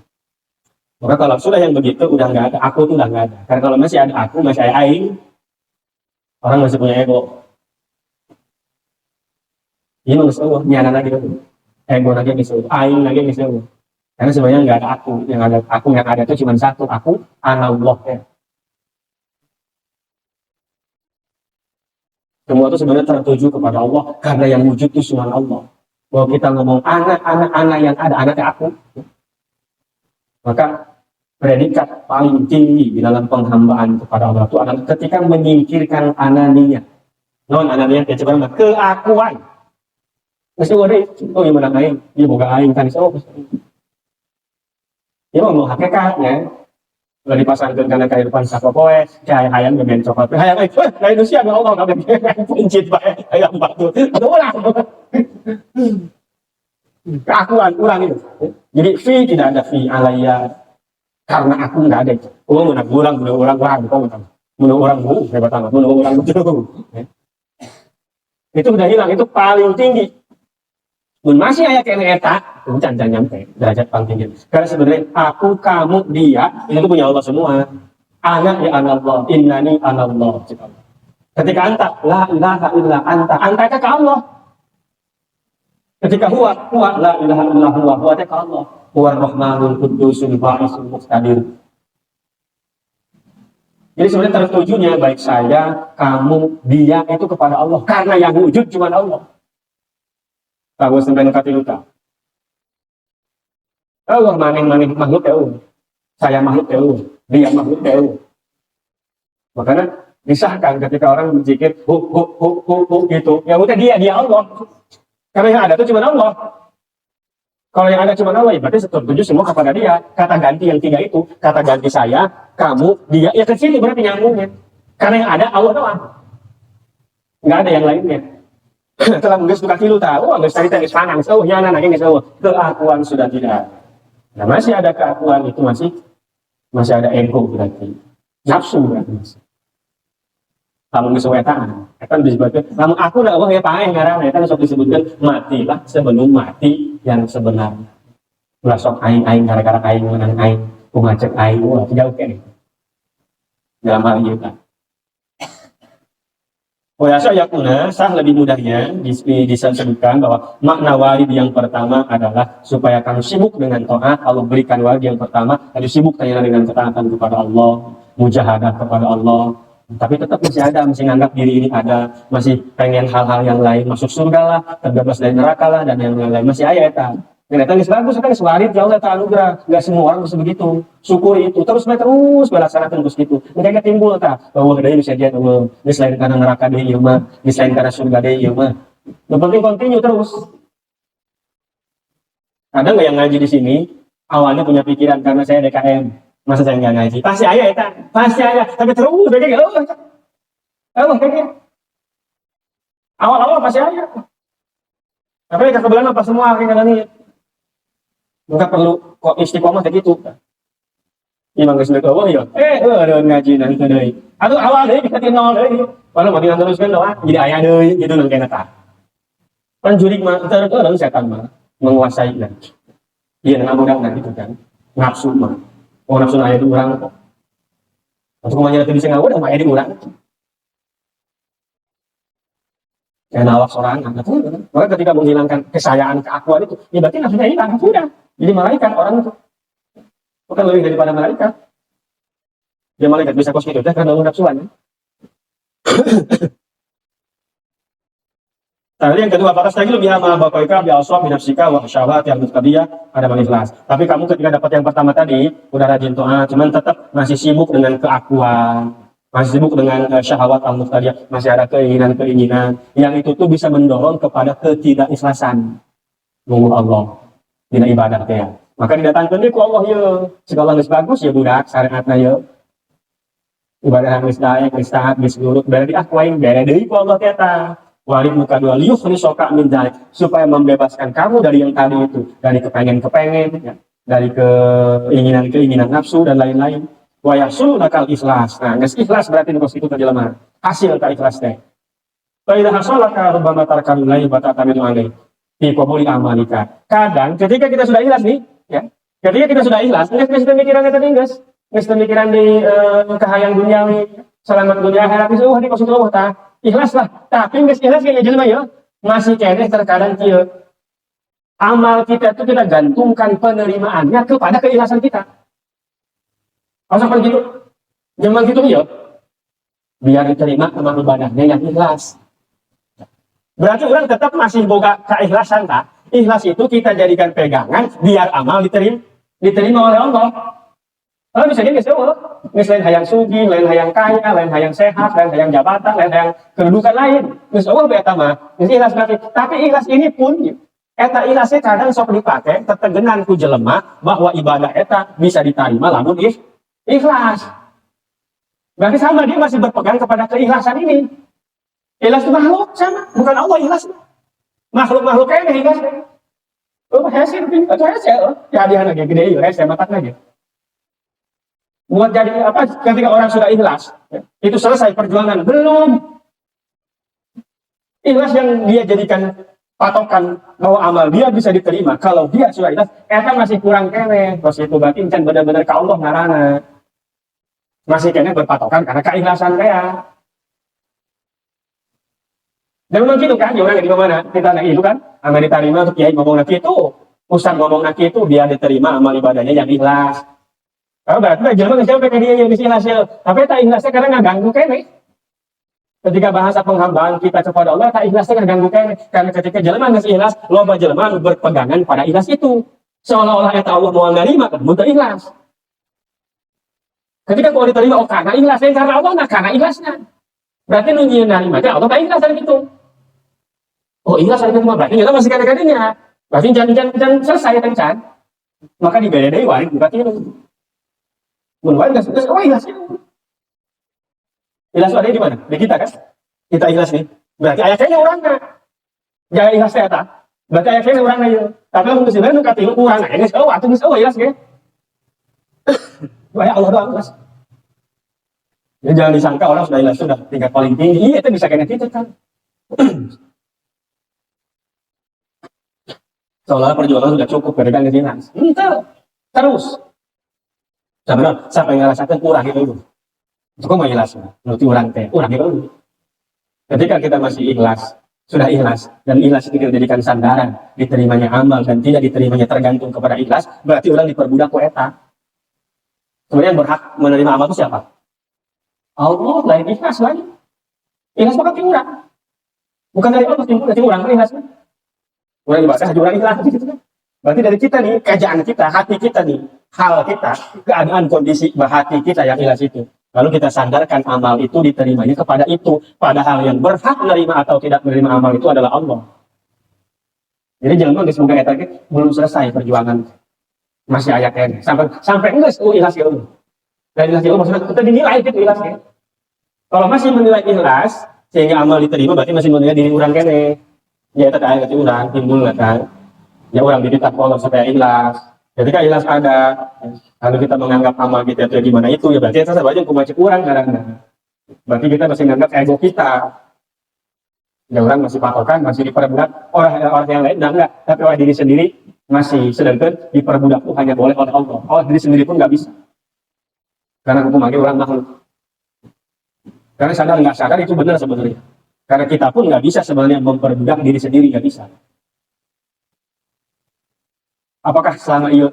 Maka kalau sudah yang begitu, udah nggak ada, aku itu udah nggak ada. Karena kalau masih ada aku, masih ada aing, orang masih punya ego. Ini manusia Allah, nyana lagi dulu. Ego lagi misalnya, aing lagi misalnya. Karena sebenarnya nggak ada aku, yang ada itu cuma satu, aku, anallah ya. Semua itu sebenarnya tertuju kepada Allah karena yang wujud itu cuma Allah. Kalau kita ngomong anak yang ada, anaknya aku. Maka predikat paling tinggi di dalam penghambaan kepada Allah itu adalah ketika menyingkirkan ananiya. Non ananiya kayak coba keakuan. Mesti ada oh yang menang aing, dia boga aing kan iso. Dia ngomong hakikatnya. Kalau dipasangkan karena kehidupan satu poe, cahaya hayang dengan coklat, hayang lain usia ada Allah nggak begitu, pencit baik hayang batu, ada ulang, keakuan ulang itu. Jadi fi tidak ada fi alaya karena aku nggak ada itu. Oh menang orang hebat amat, orang betul. Itu udah hilang, itu paling tinggi. Mun masih ayat kene eta, itu jangan nyampe derajat paling tinggi. Karena sebenarnya aku, kamu, dia itu punya Allah semua. Anak ya Allah, innani anallah. Ketika anta, la ilaha illa anta itu ke Allah. Ketika huwa la ilaha illa huwa itu ke Allah. Huwa rahmanul qudusul ba'isul muqtadir. Jadi sebenarnya tertujunya baik saya, kamu, dia itu kepada Allah. Karena yang wujud cuma Allah. Tahu sampai kata luta. Allah maning makhluk ya saya makhluk ya dia makhluk ya makanya disahkan ketika orang berzikir gitu ya udah dia Allah karena yang ada itu cuma Allah. Kalau yang ada cuma Allah ya berarti tertuju semua kepada dia. Kata ganti yang tiga itu kata ganti saya, kamu, dia ya ke situ berarti nyambungnya karena yang ada Allah doang, nggak ada yang lainnya. Telah mengges buka kilu tahu nggak cerita nggak panang nyana nggak keakuan sudah tidak ada. Nah masih ada keakuan itu masih ada ego berarti nafsu berarti masih. Kamu kesuwetan, kan disebutkan. Kamu aku nak wah ya paeng ngarang, kan sok disebutkan matilah sebelum mati yang sebenarnya. Ulah sok aing gara-gara aing menang aing, ngajak aing wah jauh kan. Dalam hal itu kan. Wayasa yakuna sah lebih mudahnya disebutkan bahwa makna walid yang pertama adalah supaya kamu sibuk dengan taat. Allah berikan walid yang pertama, kamu sibuk dengan ketaatan kepada Allah, mujahadah kepada Allah. Tapi tetap masih ada, masih nganggap diri ini ada, masih pengen hal-hal yang lain, masuk surga lah, terbebas dari neraka lah, dan yang lain masih ayat kan. Yang datang bagus, kan walid ya Allah ta'alugrah. Gak semua orang bisa begitu. Syukuri itu, terus melaksanakan terus gitu. Mereka timbul tak bahwa ada yang bisa dia tahu, ini selain karena neraka deh, ya mah, ini selain karena surga deh, ya mah. Yang penting continue terus. Ada nggak yang ngaji di sini awalnya punya pikiran karena saya DKM, masa saya nggak ngaji? Pasti ayah itu, pasti ayah. Tapi terus mereka awal-awal pasti ayah. Tapi kebetulan apa semua akhirnya nih. Enggak perlu kok istiqomah kayak gitu. Imam geus deuk eueuh ya. Ngaji nanti deui. Atuh awal deui kita nol deui. Kalau mau teruskan doa jadi aya deui gitu nang kana tah. Kan jurik mah terus setan mah menguasai kan. Iya dengan mudah gitu kan. Nafsu mah. Oh nafsu aya di urang kok. Atau kumanya teu bisa ngawur mah aya di urang. Karena awak sorangan, maka ketika menghilangkan kesayaan, keakuan itu, ya berarti nafsunya hilang, sudah. Jadi malaikat orang itu, bukan lebih daripada malaikat. Dia malaikat bisa kos gitu, karena nafsuan. Tadi yang kedua, apakah lagi lebih amal bakoika biaswab binafsika wa syahwat yang mustaqiyah ada ikhlas. Tapi kamu ketika dapat yang pertama tadi, udah rajin doa, cuman tetap masih sibuk dengan keakuan. Masih sibuk dengan syahwat al-muqtadiyah, masih ada keinginan-keinginan yang itu tuh bisa mendorong kepada ketidakikhlasan menurut Allah tidak ibadah ya. Maka didatangkan dia ku Allah ya segala geus bagus ya budak syariatna ya ibadah geus daek geus taat geus nurut bere diakwain bere deui ku Allah eta walid muka dua liyukhrisoka min dzalik supaya membebaskan kamu dari yang tadi itu dari kepengen ya, dari keinginan nafsu dan lain-lain. Wa yasul nakal ikhlas. Nah, geus ikhlas berarti nu itu terjemahan. Hasil ka ikhlas teh. Fa idza hasalaka rubbama tarkan la ibata min alai. Fi qabuli amalika. Kadang ketika kita sudah ikhlas nih, ya. Ketika kita sudah ikhlas, geus pemikiran eta geus. Geus pemikiran di kahayang duniawi, selamat dunia akhirat itu di maksud Allah tah. Ikhlas lah. Tapi geus ikhlas ge jelema ya, masih keneh terkadang kieu. Amal kita itu kita gantungkan penerimaannya kepada keikhlasan kita. Masa gitu, zaman gitu ya, biar diterima amal ibadahnya yang ikhlas. Berarti orang tetap masih boga keikhlasan tak? Ikhlas itu kita jadikan pegangan biar amal diterima oleh Allah. Kalau bisa jadi lain hayang sugi, lain hayang kaya, lain hayang sehat, lain hayang jabatan, lain hayang kedudukan lain. Terus Allah beta mah, ikhlas berarti. Tapi ikhlas ini pun, eta ikhlasnya kadang sok dipakai, tetegenan ku jelema bahwa ibadah eta bisa diterima lamun ikhlas. Berarti sama dia masih berpegang kepada keikhlasan ini. Ikhlas itu makhluk sama, bukan Allah ikhlas. Makhluk ini ikhlas. Oh, hasil itu hasil. Ya dia lagi gede ya, saya matak lagi. Buat jadi apa ketika orang sudah ikhlas, ya, itu selesai perjuangan belum. Ikhlas yang dia jadikan patokan bahwa amal dia bisa diterima kalau dia sudah ikhlas, eta masih kurang kene. Terus itu berarti can benar-benar ka Allah ngarana. Masih kena berpatokan karena keikhlasan saya. Dan memang gitu kan, orang di mana kita nak itu kan, amal diterima untuk kiai ngomong nak itu, ustaz ngomong nak itu biar diterima amal ibadahnya yang ikhlas. Kalau berarti jangan siapa dia yang bisa ikhlas, tapi tak ikhlasnya karena nggak ganggu kene. Ketika bahasa penghambaan kita kepada Allah, tak ikhlasnya nggak ganggu kene. Karena ketika jelema nggak ikhlas, loba jelema berpegangan pada ikhlas itu. Seolah-olah eta Allah mau nerima kan, muntah ikhlas. Ketika mau diterima, oh karena ikhlasnya karena Allah, nah karena ikhlasnya. Berarti nunjukin nerima, Allah tak ikhlas dari itu. Oh ikhlas dari itu berarti kita masih kadang-kadangnya. Berarti jangan selesai kan. Maka dibedai waris berarti itu. Mulai nggak sudah, oh ikhlas itu. Ikhlas ada di mana? Di kita kan? Kita ikhlas nih. Berarti ayatnya orangnya. Jangan ikhlas saya. Berarti ayatnya orangnya itu. Tapi kalau sebenarnya nu katilu kurang aja. Nggak tahu, atau nggak tahu ikhlas kan? Wah Allah doang ikhlas. Ya, jangan disangka orang sudah ikhlas sudah tingkat paling tinggi. Iya itu bisa kena kita kan. Seolah perjuangan sudah cukup berikan ke sini. Terus. Sampai ngerasakan kurang itu. Itu mau ikhlas. Menurut orang teh, kurang itu. Ketika kita masih ikhlas, sudah ikhlas, dan ikhlas itu dijadikan sandaran, diterimanya amal dan tidak diterimanya tergantung kepada ikhlas, berarti orang diperbudak ku eta. Sebenarnya yang berhak menerima amal itu siapa? Allah, lain ikhlas lagi. Ikhlas maka orang. Bukan dari Allah, dari orang ikhlas. Orang ibadah, orang ikhlas. Berarti dari kita nih, keadaan kita, hati kita nih, hal kita, keadaan kondisi hati kita yang ikhlas itu. Lalu kita sandarkan amal itu diterimanya kepada itu. Padahal yang berhak menerima atau tidak menerima amal itu adalah Allah. Jadi jangan semoga kita belum selesai perjuangan. Masih ayatnya. Sampai enggak ikhlas ya Allah. Dan ikhlas ya Allah maksudnya kita dinilai gitu ikhlasnya. Kalau masih menilai ikhlas, sehingga amal diterima, berarti masih menilai diri orang kene. Ya tetap ayat itu orang timbul kan. Ya orang diditak Allah supaya ikhlas. Ketika ikhlas ada, lalu kita menganggap amal kita itu gimana itu, ya berarti itu saja kumacik kurang kadang-kadang. Berarti kita masih menganggap ego kita. Ya orang masih patokan, masih diperbudak orang yang lain, enggak. Tapi oleh diri sendiri masih sedangkan diperbudak itu hanya boleh oleh Allah. Oleh diri sendiri pun nggak bisa. Karena hukum lagi orang makhluk. Karena sadar nggak sadar itu benar sebenarnya. Karena kita pun nggak bisa sebenarnya memperbudak diri sendiri, nggak bisa. Apakah selama itu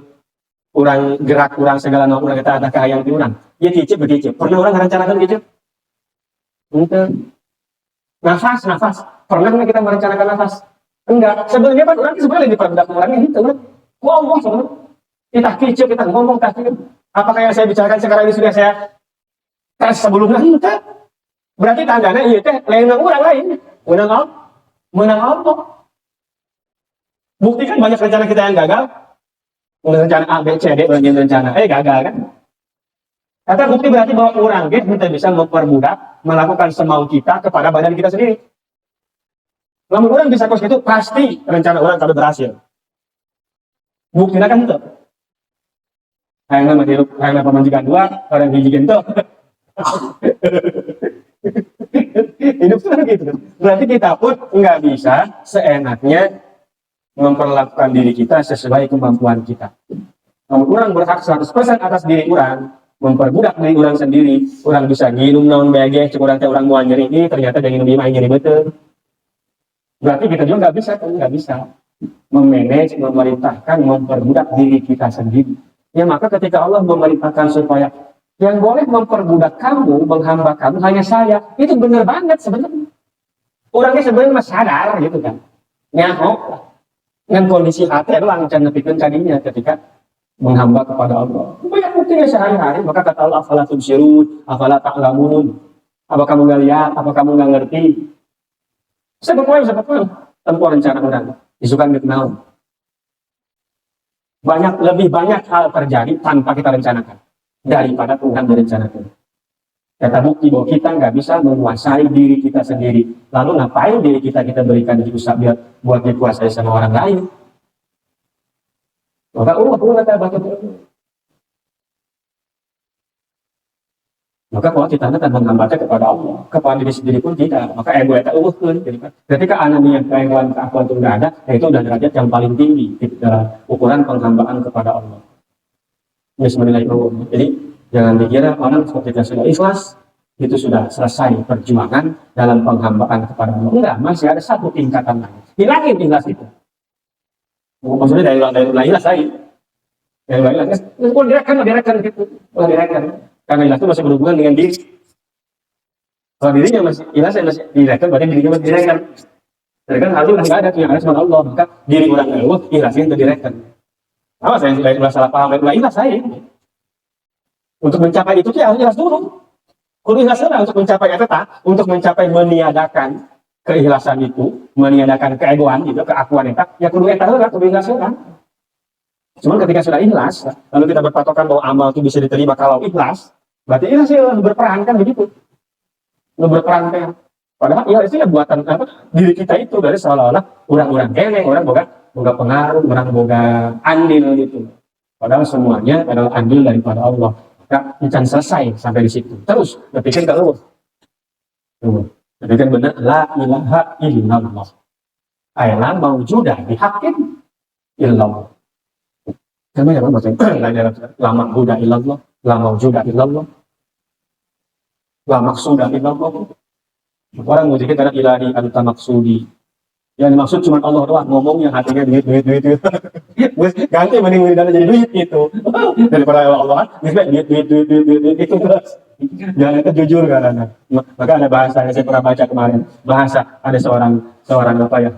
orang gerak, orang segala macam orang kita ada kahayang di orang? Ya kicip bekicip. Pernah orang merencanakan kicip? Enggak. Nafas. Pernah nggak kita merencanakan nafas? Enggak. Sebenarnya kan orang sebenarnya diperbudak orangnya gitu kan. Ngomong sebenarnya. Kita kicip, kita ngomong kaki. Apakah yang saya bicarakan sekarang ini sudah saya tes sebelumnya? Enggak. Berarti tandanya iya teh lain orang lain. Menang Allah. Bukti kan banyak rencana kita yang gagal. Rencana A, B, C, D, rencana gagal kan. Kata bukti berarti bahwa orang kita bisa memperbudak melakukan semau kita kepada badan kita sendiri. Namun orang bisa kos itu pasti rencana orang kalau berhasil. Buktinya kan itu. Hayang pemajikan dua, orang hijikan itu. Hidup itu gitu. Berarti kita pun nggak bisa seenaknya memperlakukan diri kita sesuai kemampuan kita. Namun orang berhak 100% atas diri orang, memperbudak diri orang sendiri. Orang bisa minum naon BG, orang mau nyeri ini, ternyata jangan minum nyeri betul. Berarti kita juga nggak bisa memanage, memerintahkan, memperbudak diri kita sendiri. Ya maka ketika Allah memerintahkan supaya yang boleh memperbudak kamu, menghamba kamu hanya saya, itu benar banget sebenarnya. Orangnya sebenarnya masih sadar gitu kan. Nyahok dengan kondisi hati adalah yang nepikeun kadinya ketika menghamba kepada Allah. Banyak buktinya sehari-hari, maka kata Allah, afala tubsirun, afala ta'lamun. Apa kamu nggak lihat, apa kamu nggak ngerti? Sebetulnya tempuh rencana orang, isukan dikenal. Lebih banyak hal terjadi tanpa kita rencanakan daripada Tuhan berencanakan. Kata bukti bahwa kita nggak bisa menguasai diri kita sendiri. Lalu ngapain diri kita berikan diusaha biar buat dikuasai sama orang lain? Maka kata baca. Maka kalau kita akan menghambatnya kepada Allah, kepada diri sendiri pun tidak. Maka ego kita kan. Ketika anania keegoan keakuan itu nggak ada, itu udah derajat yang paling tinggi dalam ukuran penghambaan kepada Allah. Ini sebenarnya itu. Jadi jangan dikira orang ketika sudah ikhlas, itu sudah selesai perjuangan dalam penghambaan kepada Allah. Enggak, masih ada satu tingkatan lagi. Hilangin ikhlas itu. Maksudnya dari ikhlas lagi. Dari ikhlas. Kalau direkan gitu. Kalau direkan. Karena ikhlas itu masih berhubungan dengan diri. Kalau dirinya masih ikhlas, masih direkan, berarti dirinya masih direkan. Direkan harus nggak ada tuh yang ada sama Allah. Maka diri orang Allah ikhlasnya itu direkan. Apa saya salah paham dari ikhlas saya. Untuk mencapai itu ya harus ikhlas dulu. Kudu ikhlaslah untuk mencapai eta, untuk mencapai meniadakan keikhlasan itu, meniadakan keegoan itu, keakuan eta, ya kudu eta heula, kudu ikhlas heula. Cuman ketika sudah ikhlas, lalu kita berpatokan bahwa amal itu bisa diterima kalau ikhlas, berarti ikhlas berperan kan begitu. Berperan kan. Padahal ikhlas itu ya buatan apa? Diri kita itu dari seolah-olah orang-orang geleng, orang boga pengaruh, orang boga andil gitu. Padahal semuanya adalah andil daripada Allah. Gak bisa selesai sampai di situ. Terus berpikir kalau berpikir benar la ilaha illallah. Ayat maujudah bihaqqin illallah. Karena ya bacaan la ma'budah illallah, la maujudah illallah, la maqsudah illallah. Orang muzikir karena ilahi anta maksudi. Yang dimaksud cuma Allah doang, ngomongnya hatinya duit. Ganti mending wiridannya jadi duit itu. Daripada Allah, duit itu terus. Jangan itu jujur karena. Maka ada bahasa yang saya pernah baca kemarin. Bahasa ada seorang apa ya,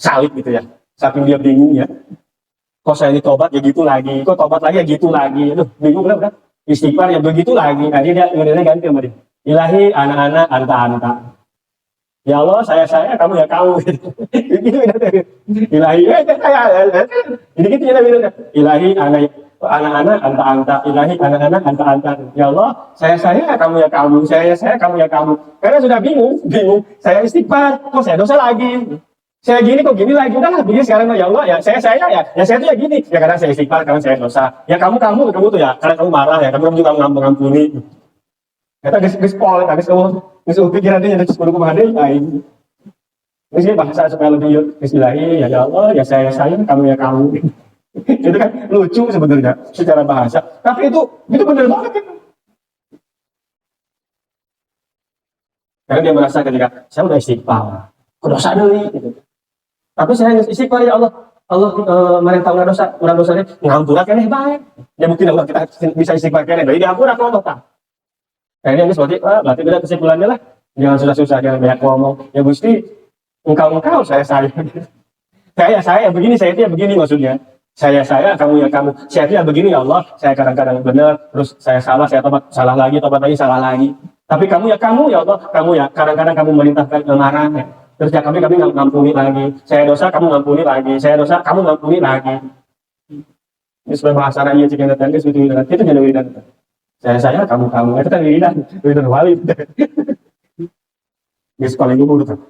salib gitu ya. Saking dia bingung ya. Kok saya ini tobat ya gitu lagi, kok tobat lagi ya gitu lagi. Aduh, bingung udah. Istighfar ya begitu lagi. Nah dia wiridanya ganti sama dia. Ilahi anak-anak anta. Ya Allah, saya, kamu ya kamu. Gitu Ilahi, ini gitu ya Nabi. Ilahi, anak-anak, anta. Ilahi, anak-anak, anta. Ya Allah, saya, kamu ya kamu. Saya, kamu ya kamu. Karena sudah bingung. Saya istighfar, kok saya dosa lagi. Saya gini, kok gini lagi. Udahlah, begini sekarang. Ya Allah, ya saya ya saya tuh ya gini. Ya karena saya istighfar, karena saya dosa. Ya kamu tuh ya, karena kamu marah ya. Kamu juga mengampuni. Kata geus pol, geus pikiran dia ada sepuluh kumaha lain. Ini bahasa supaya lebih Bismillahi, ya Allah, ya saya, kamu ya kamu. Itu kan lucu sebenarnya secara bahasa. Tapi itu benar banget kan. Karena dia merasa ketika saya udah istighfar, dosa deui gitu. Tapi saya istighfar ya Allah. Mereka tahu orang dosanya ngampura keneh bae. Ya mungkin Allah kita bisa istighfar keneh bae diampura kalau Allah. Kayaknya ini berarti beda kesimpulannya lah. Jangan susah-susah, jangan banyak ngomong. Ya Gusti, engkau, saya. Saya begini, saya itu ya begini maksudnya. Saya, kamu ya kamu. Saya itu ya begini ya Allah. Saya kadang-kadang benar, terus saya salah salah lagi, salah lagi. Tapi kamu ya Allah. Kamu ya kadang-kadang kamu merintahkan marah. Ya. Terus ya kami ngampuni lagi. Saya dosa, kamu ngampuni lagi. Saya dosa, kamu ngampuni lagi. Ini sebenarnya bahasa raya cik yang datang itu jadi wiridan. Saya, kamu, itu kan wiridan wali. Ini paling umur kan.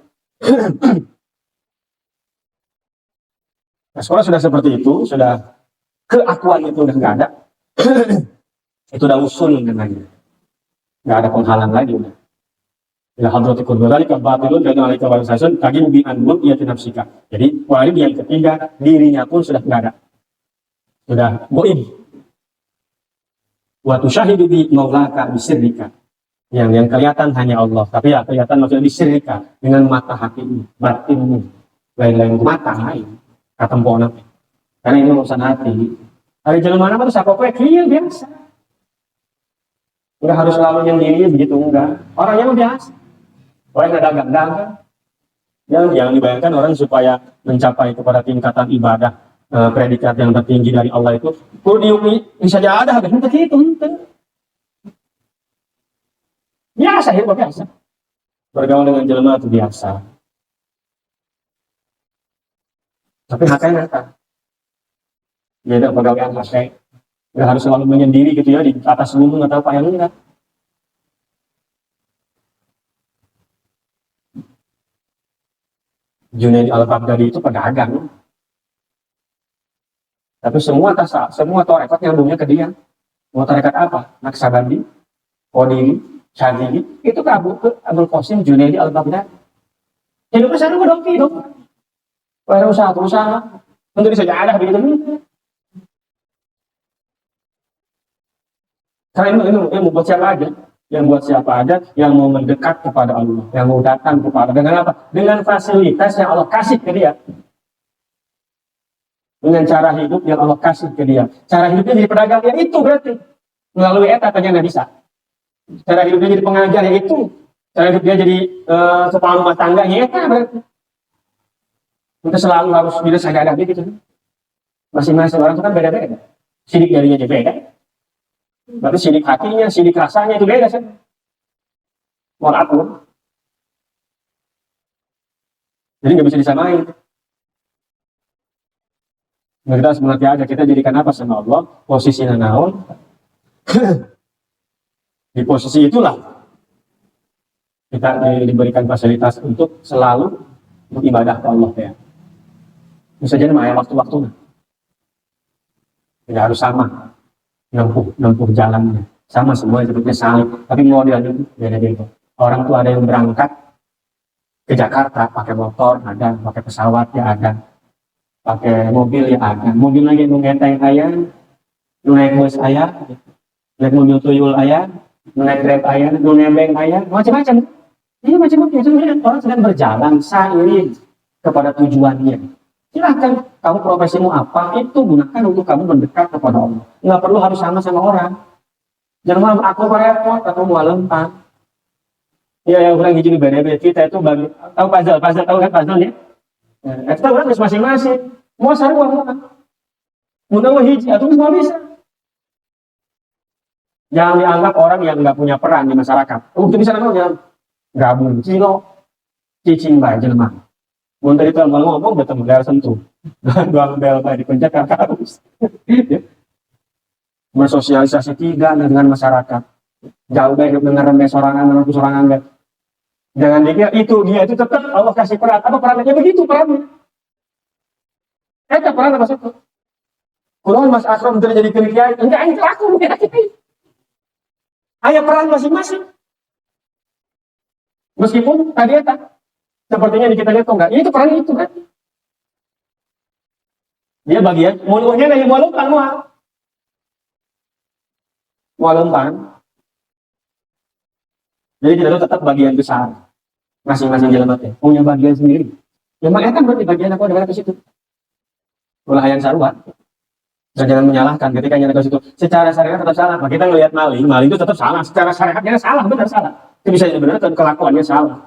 Nah, sekolah sudah seperti itu, sudah keakuan itu udah nggak ada. Itu udah usul namanya. Nggak ada penghalang lagi udah. Ila hadratikul dzalika batilun dan alika warisasun tagi bi anbun ia tinafsika. Jadi wali yang ketiga dirinya pun sudah nggak ada. Sudah goib. Wa tusyahidu bi maulaka bisirrika. Yang kelihatan hanya Allah, tapi ya kelihatan maksudnya bisirrika dengan mata hatimu, batinmu. Lain-lain mata lain. Katempona. Karena ini urusan hati. Hari jalan mana tuh sapope clear biasa. Enggak harus selalu nyendiri begitu enggak. Orangnya mah biasa. Orang yang dagang-dagang. Jangan dibayangkan orang supaya mencapai kepada tingkatan ibadah predikat yang tertinggi dari Allah itu perlu bisa ada habis itu biasa ya biasa bergaul dengan jelema itu biasa tapi haknya nyata beda pegawaian haknya nggak harus selalu menyendiri gitu ya di atas gunung atau apa yang enggak. Junaid al-Baghdadi itu pedagang. Tapi semua tarekat nyambungnya ke dia. Mau tarekat apa? Naksabandi, Qadiri, Syadzili, itu ke Abdul Qasim Junaidi al-Baghdadi. Hidupnya sana dong. Ada usaha. Untuk saja ada begitu. Karena ini buat siapa aja. Yang buat siapa ada yang mau mendekat kepada Allah, yang mau datang kepada dengan apa? Dengan fasilitas yang Allah kasih ke dia. Dengan cara hidup yang Allah kasih ke dia. Cara hidupnya jadi pedagang, ya itu berarti. Melalui eta aja nggak bisa. Cara hidupnya jadi pengajar, ya itu. Cara hidupnya jadi kepala rumah tangga, ya eta berarti. Kita selalu harus bisa sadar gitu. Masing-masing orang itu kan beda-beda. Sidik jarinya aja beda. Berarti sidik hatinya, sidik rasanya itu beda sih. Mohon ampun. Jadi nggak bisa disamain. Nah, kita harus mengerti aja, kita jadikan apa sama Allah, posisinya naon. Di posisi itulah kita diberikan fasilitas untuk selalu beribadah ke Allah ya. Bisa jadi mah waktu-waktunya. Tidak harus sama. Nempuh jalannya sama semua sebetulnya salib, tapi modelnya beda-beda. Orang tuh ada yang berangkat ke Jakarta pakai motor, ada pakai pesawat ya, ada pakai mobil ya, ada mobil lagi nunggu yang ayah, naik bus ayah, naik mobil tuyul ayah, naik grab ayah, nebeng ayah, macam-macam. Ini macam-macam itu orang sedang berjalan seiring kepada tujuannya. Silahkan kamu profesimu apa, itu gunakan untuk kamu mendekat kepada Allah. Nggak perlu harus sama orang. Jangan malam aku repot atau mau lempang. Ya yang orang hijau beda-beda kita itu bagi tahu puzzle tahu kan puzzle ya? Kita orang harus masing-masing. Mau sarua mau kan? Mau hiji atau mau bisa. Jangan dianggap orang yang nggak punya peran di masyarakat. Itu bisa namanya gabung cino cicing bae jelema. Mun tadi tuh ngomong betul daerah sentuh. Dua bel di pencet harus. Bersosialisasi tidak dengan masyarakat. Jauh baik dengan remeh sorangan dengan sorangan. Jangan dikira itu dia itu tetap Allah kasih peran. Apa perannya begitu perannya? Eta peran apa sih? Kulo Mas Akram jadi kiai, enggak itu aku. Aya peran masing-masing. Meskipun tadi eta sepertinya di kita lihat kok enggak, ya itu peran itu kan. Dia bagian, mulutnya dari mulut kan mualumpan. Jadi kita tetap bagian besar. Masing-masing jalan mati punya bagian sendiri. Ya makanya kan berarti bagian aku ada ke situ. Ulah yang sarua. Dan jangan menyalahkan ketika nyala ke situ. Secara syariat tetap salah. Nah, kita ngelihat maling itu tetap salah. Secara syariatnya salah, benar salah. Itu bisa jadi benar, kelakuannya salah.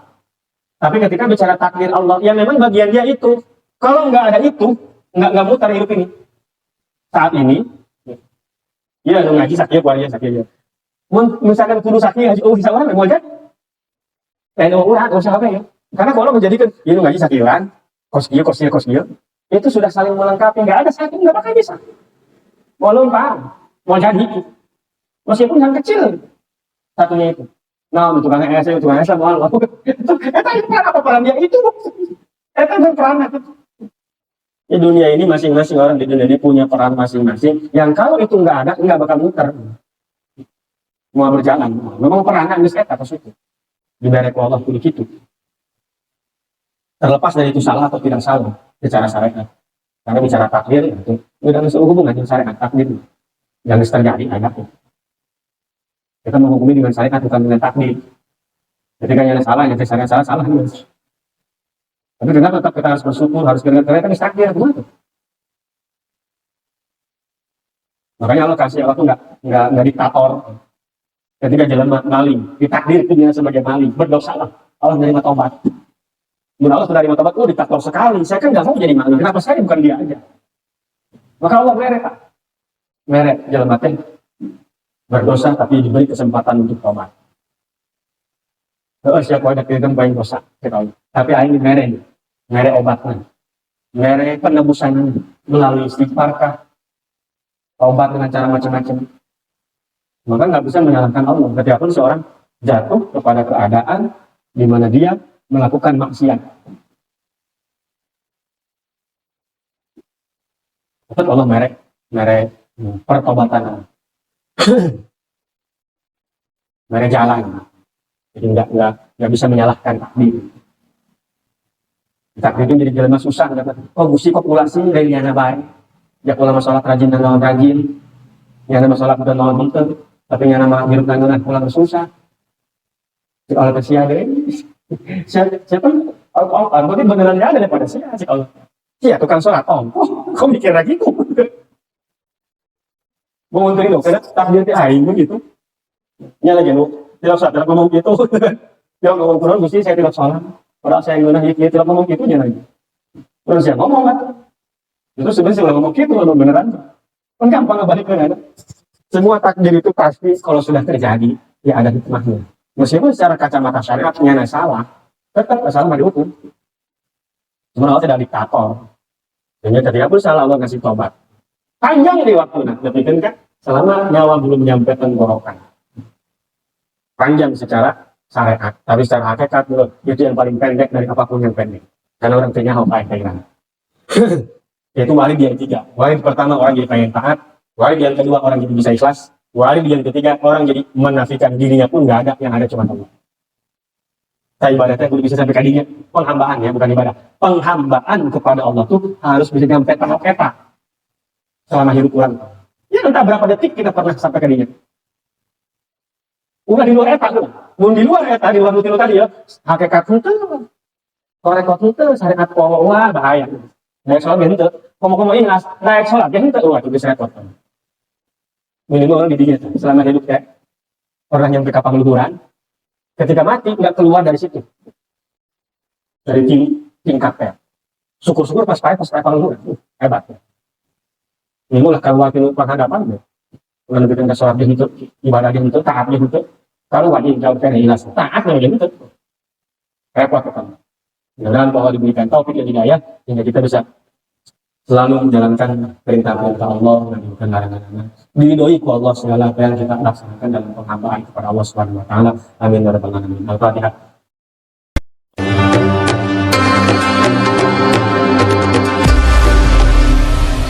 Tapi ketika bicara takdir Allah, ya memang bagian dia itu. Kalau nggak ada itu, nggak mutar hidup ini. Saat ini, ya ada ngaji sakit, kualian sakit ya. Misalkan kudu sakit, ngaji, bisa orang mau aja. Kayak orang, usah apa ya. Karena kalau menjadikan, ya ngaji sakiran, kos dia, itu sudah saling melengkapi. Nggak ada sakit, nggak bakal bisa. Walau mau jadi, meskipun yang kecil, satunya itu. Nah, tukang es, mau itu apa peran dia itu? Itu peran itu. Di dunia ini masing-masing orang di dunia ini punya peran masing-masing. Yang kalau itu nggak ada, nggak bakal muter. Mau berjalan, memang peranan di sekitar itu. Diberi Allah kudu gitu. Terlepas dari itu salah atau tidak salah secara syariat. Karena bicara takdir itu udah ada hubungan dengan syariat takdir yang terjadi ada. Kita menghukumi dengan syariat bukan dengan takdir. Ketika yang salah, yang syariat salah. Tapi dengan tetap kita harus bersyukur, harus kira-kira kan takdir begitu. Makanya Allah kasih Allah tuh nggak diktator. Ketika jalan maling, ditakdir itu dia sebagai maling, berdosa lah. Allah menerima tobat. Menurut Allah sudah menerima tobat, diktator sekali. Saya kan nggak mau jadi maling. Kenapa saya bukan dia aja? Maka Allah merek jalan mati. Berdosa tapi diberi kesempatan untuk tobat. Siapa ada kita banyak dosa, tapi ini merek obatnya, merek penebusan melalui istighfarkah, tobat dengan cara macam-macam. Maka nggak bisa menyalahkan Allah. Ketika pun seorang jatuh kepada keadaan di mana dia melakukan maksiat, tetap Allah merek pertobatan. Mereka jalan, jadi nggak bisa menyalahkan takdir. Takdir itu jadi jalan susah, gusti kok ulasi dari yana baik, ya kalau masalah rajin dan lawan rajin, yana masalah udah lawan betul, tapi yana mah hidup dan pulang susah, Soal ke sia deh. Siapa Allah berarti beneran nggak ada daripada sia si Allah. Sia tukang sholat kok mikir lagi gitu. Mau untuk itu karena takdir ti aing begitu. Nya lagi lu tidak usah tidak ngomong gitu. Dia ngomong kurang gusti saya tidak sholat. Padahal saya ngeunah dia tidak ngomong gitu nya lagi. Terus saya ngomong kan. Itu sebenarnya saya ngomong gitu beneran. Kan gampang ngebaliknya. Semua takdir itu pasti kalau sudah terjadi ya ada hikmahnya. Meskipun secara kacamata syariatnya salah, tetap salah dihukum. Cuma Allah tidak diktator. Sehingga ketika bersalah Allah kasih tobat. Panjang di waktu tapi kan selama nyawa belum nyampe tenggorokan. Panjang secara syariat, tapi secara hakikat itu yang paling pendek dari apapun yang pendek. Karena orang punya hal pengen. Yaitu walid yang tiga. Walid pertama orang jadi pengen taat. Walid yang kedua orang jadi bisa ikhlas. Walid yang ketiga orang jadi menafikan dirinya pun nggak ada, yang ada cuma Allah. Saya ibadatnya udah bisa sampai kadinya penghambaan ya, bukan ibadah. Penghambaan kepada Allah tuh harus bisa sampai tahap eta selama hidup orang. Ya entah berapa detik kita pernah sampai kadinya. Udah di luar eta tuh. Mun di luar eta, di luar nutilo tadi ya, hakikat itu korekot itu syariat wah bahaya. Naik sholat gitu, komo-komo ikhlas, naik sholat gitu, wah itu bisa repot. Minimal di dunia selama hidup ya orang yang berkapal luhuran ketika mati nggak keluar dari situ dari tingkat ya syukur-syukur pas kapal luhuran hebat ya. Minimal keluar ke penghadapan ya lebih ke sholat dia itu ibadah dia itu taat dia itu kalau wajib jauh dari ikhlas taat dia itu repot kan. Mudah-mudahan bahwa diberikan taufik dan hidayah sehingga kita bisa selalu menjalankan perintah-perintah Allah dan bukan larangan-larangan. Diridhoi ku Allah segala apa yang kita laksanakan dalam penghambaan kepada Allah Subhanahu wa taala. Amin ya rabbal alamin. Al-Fatihah.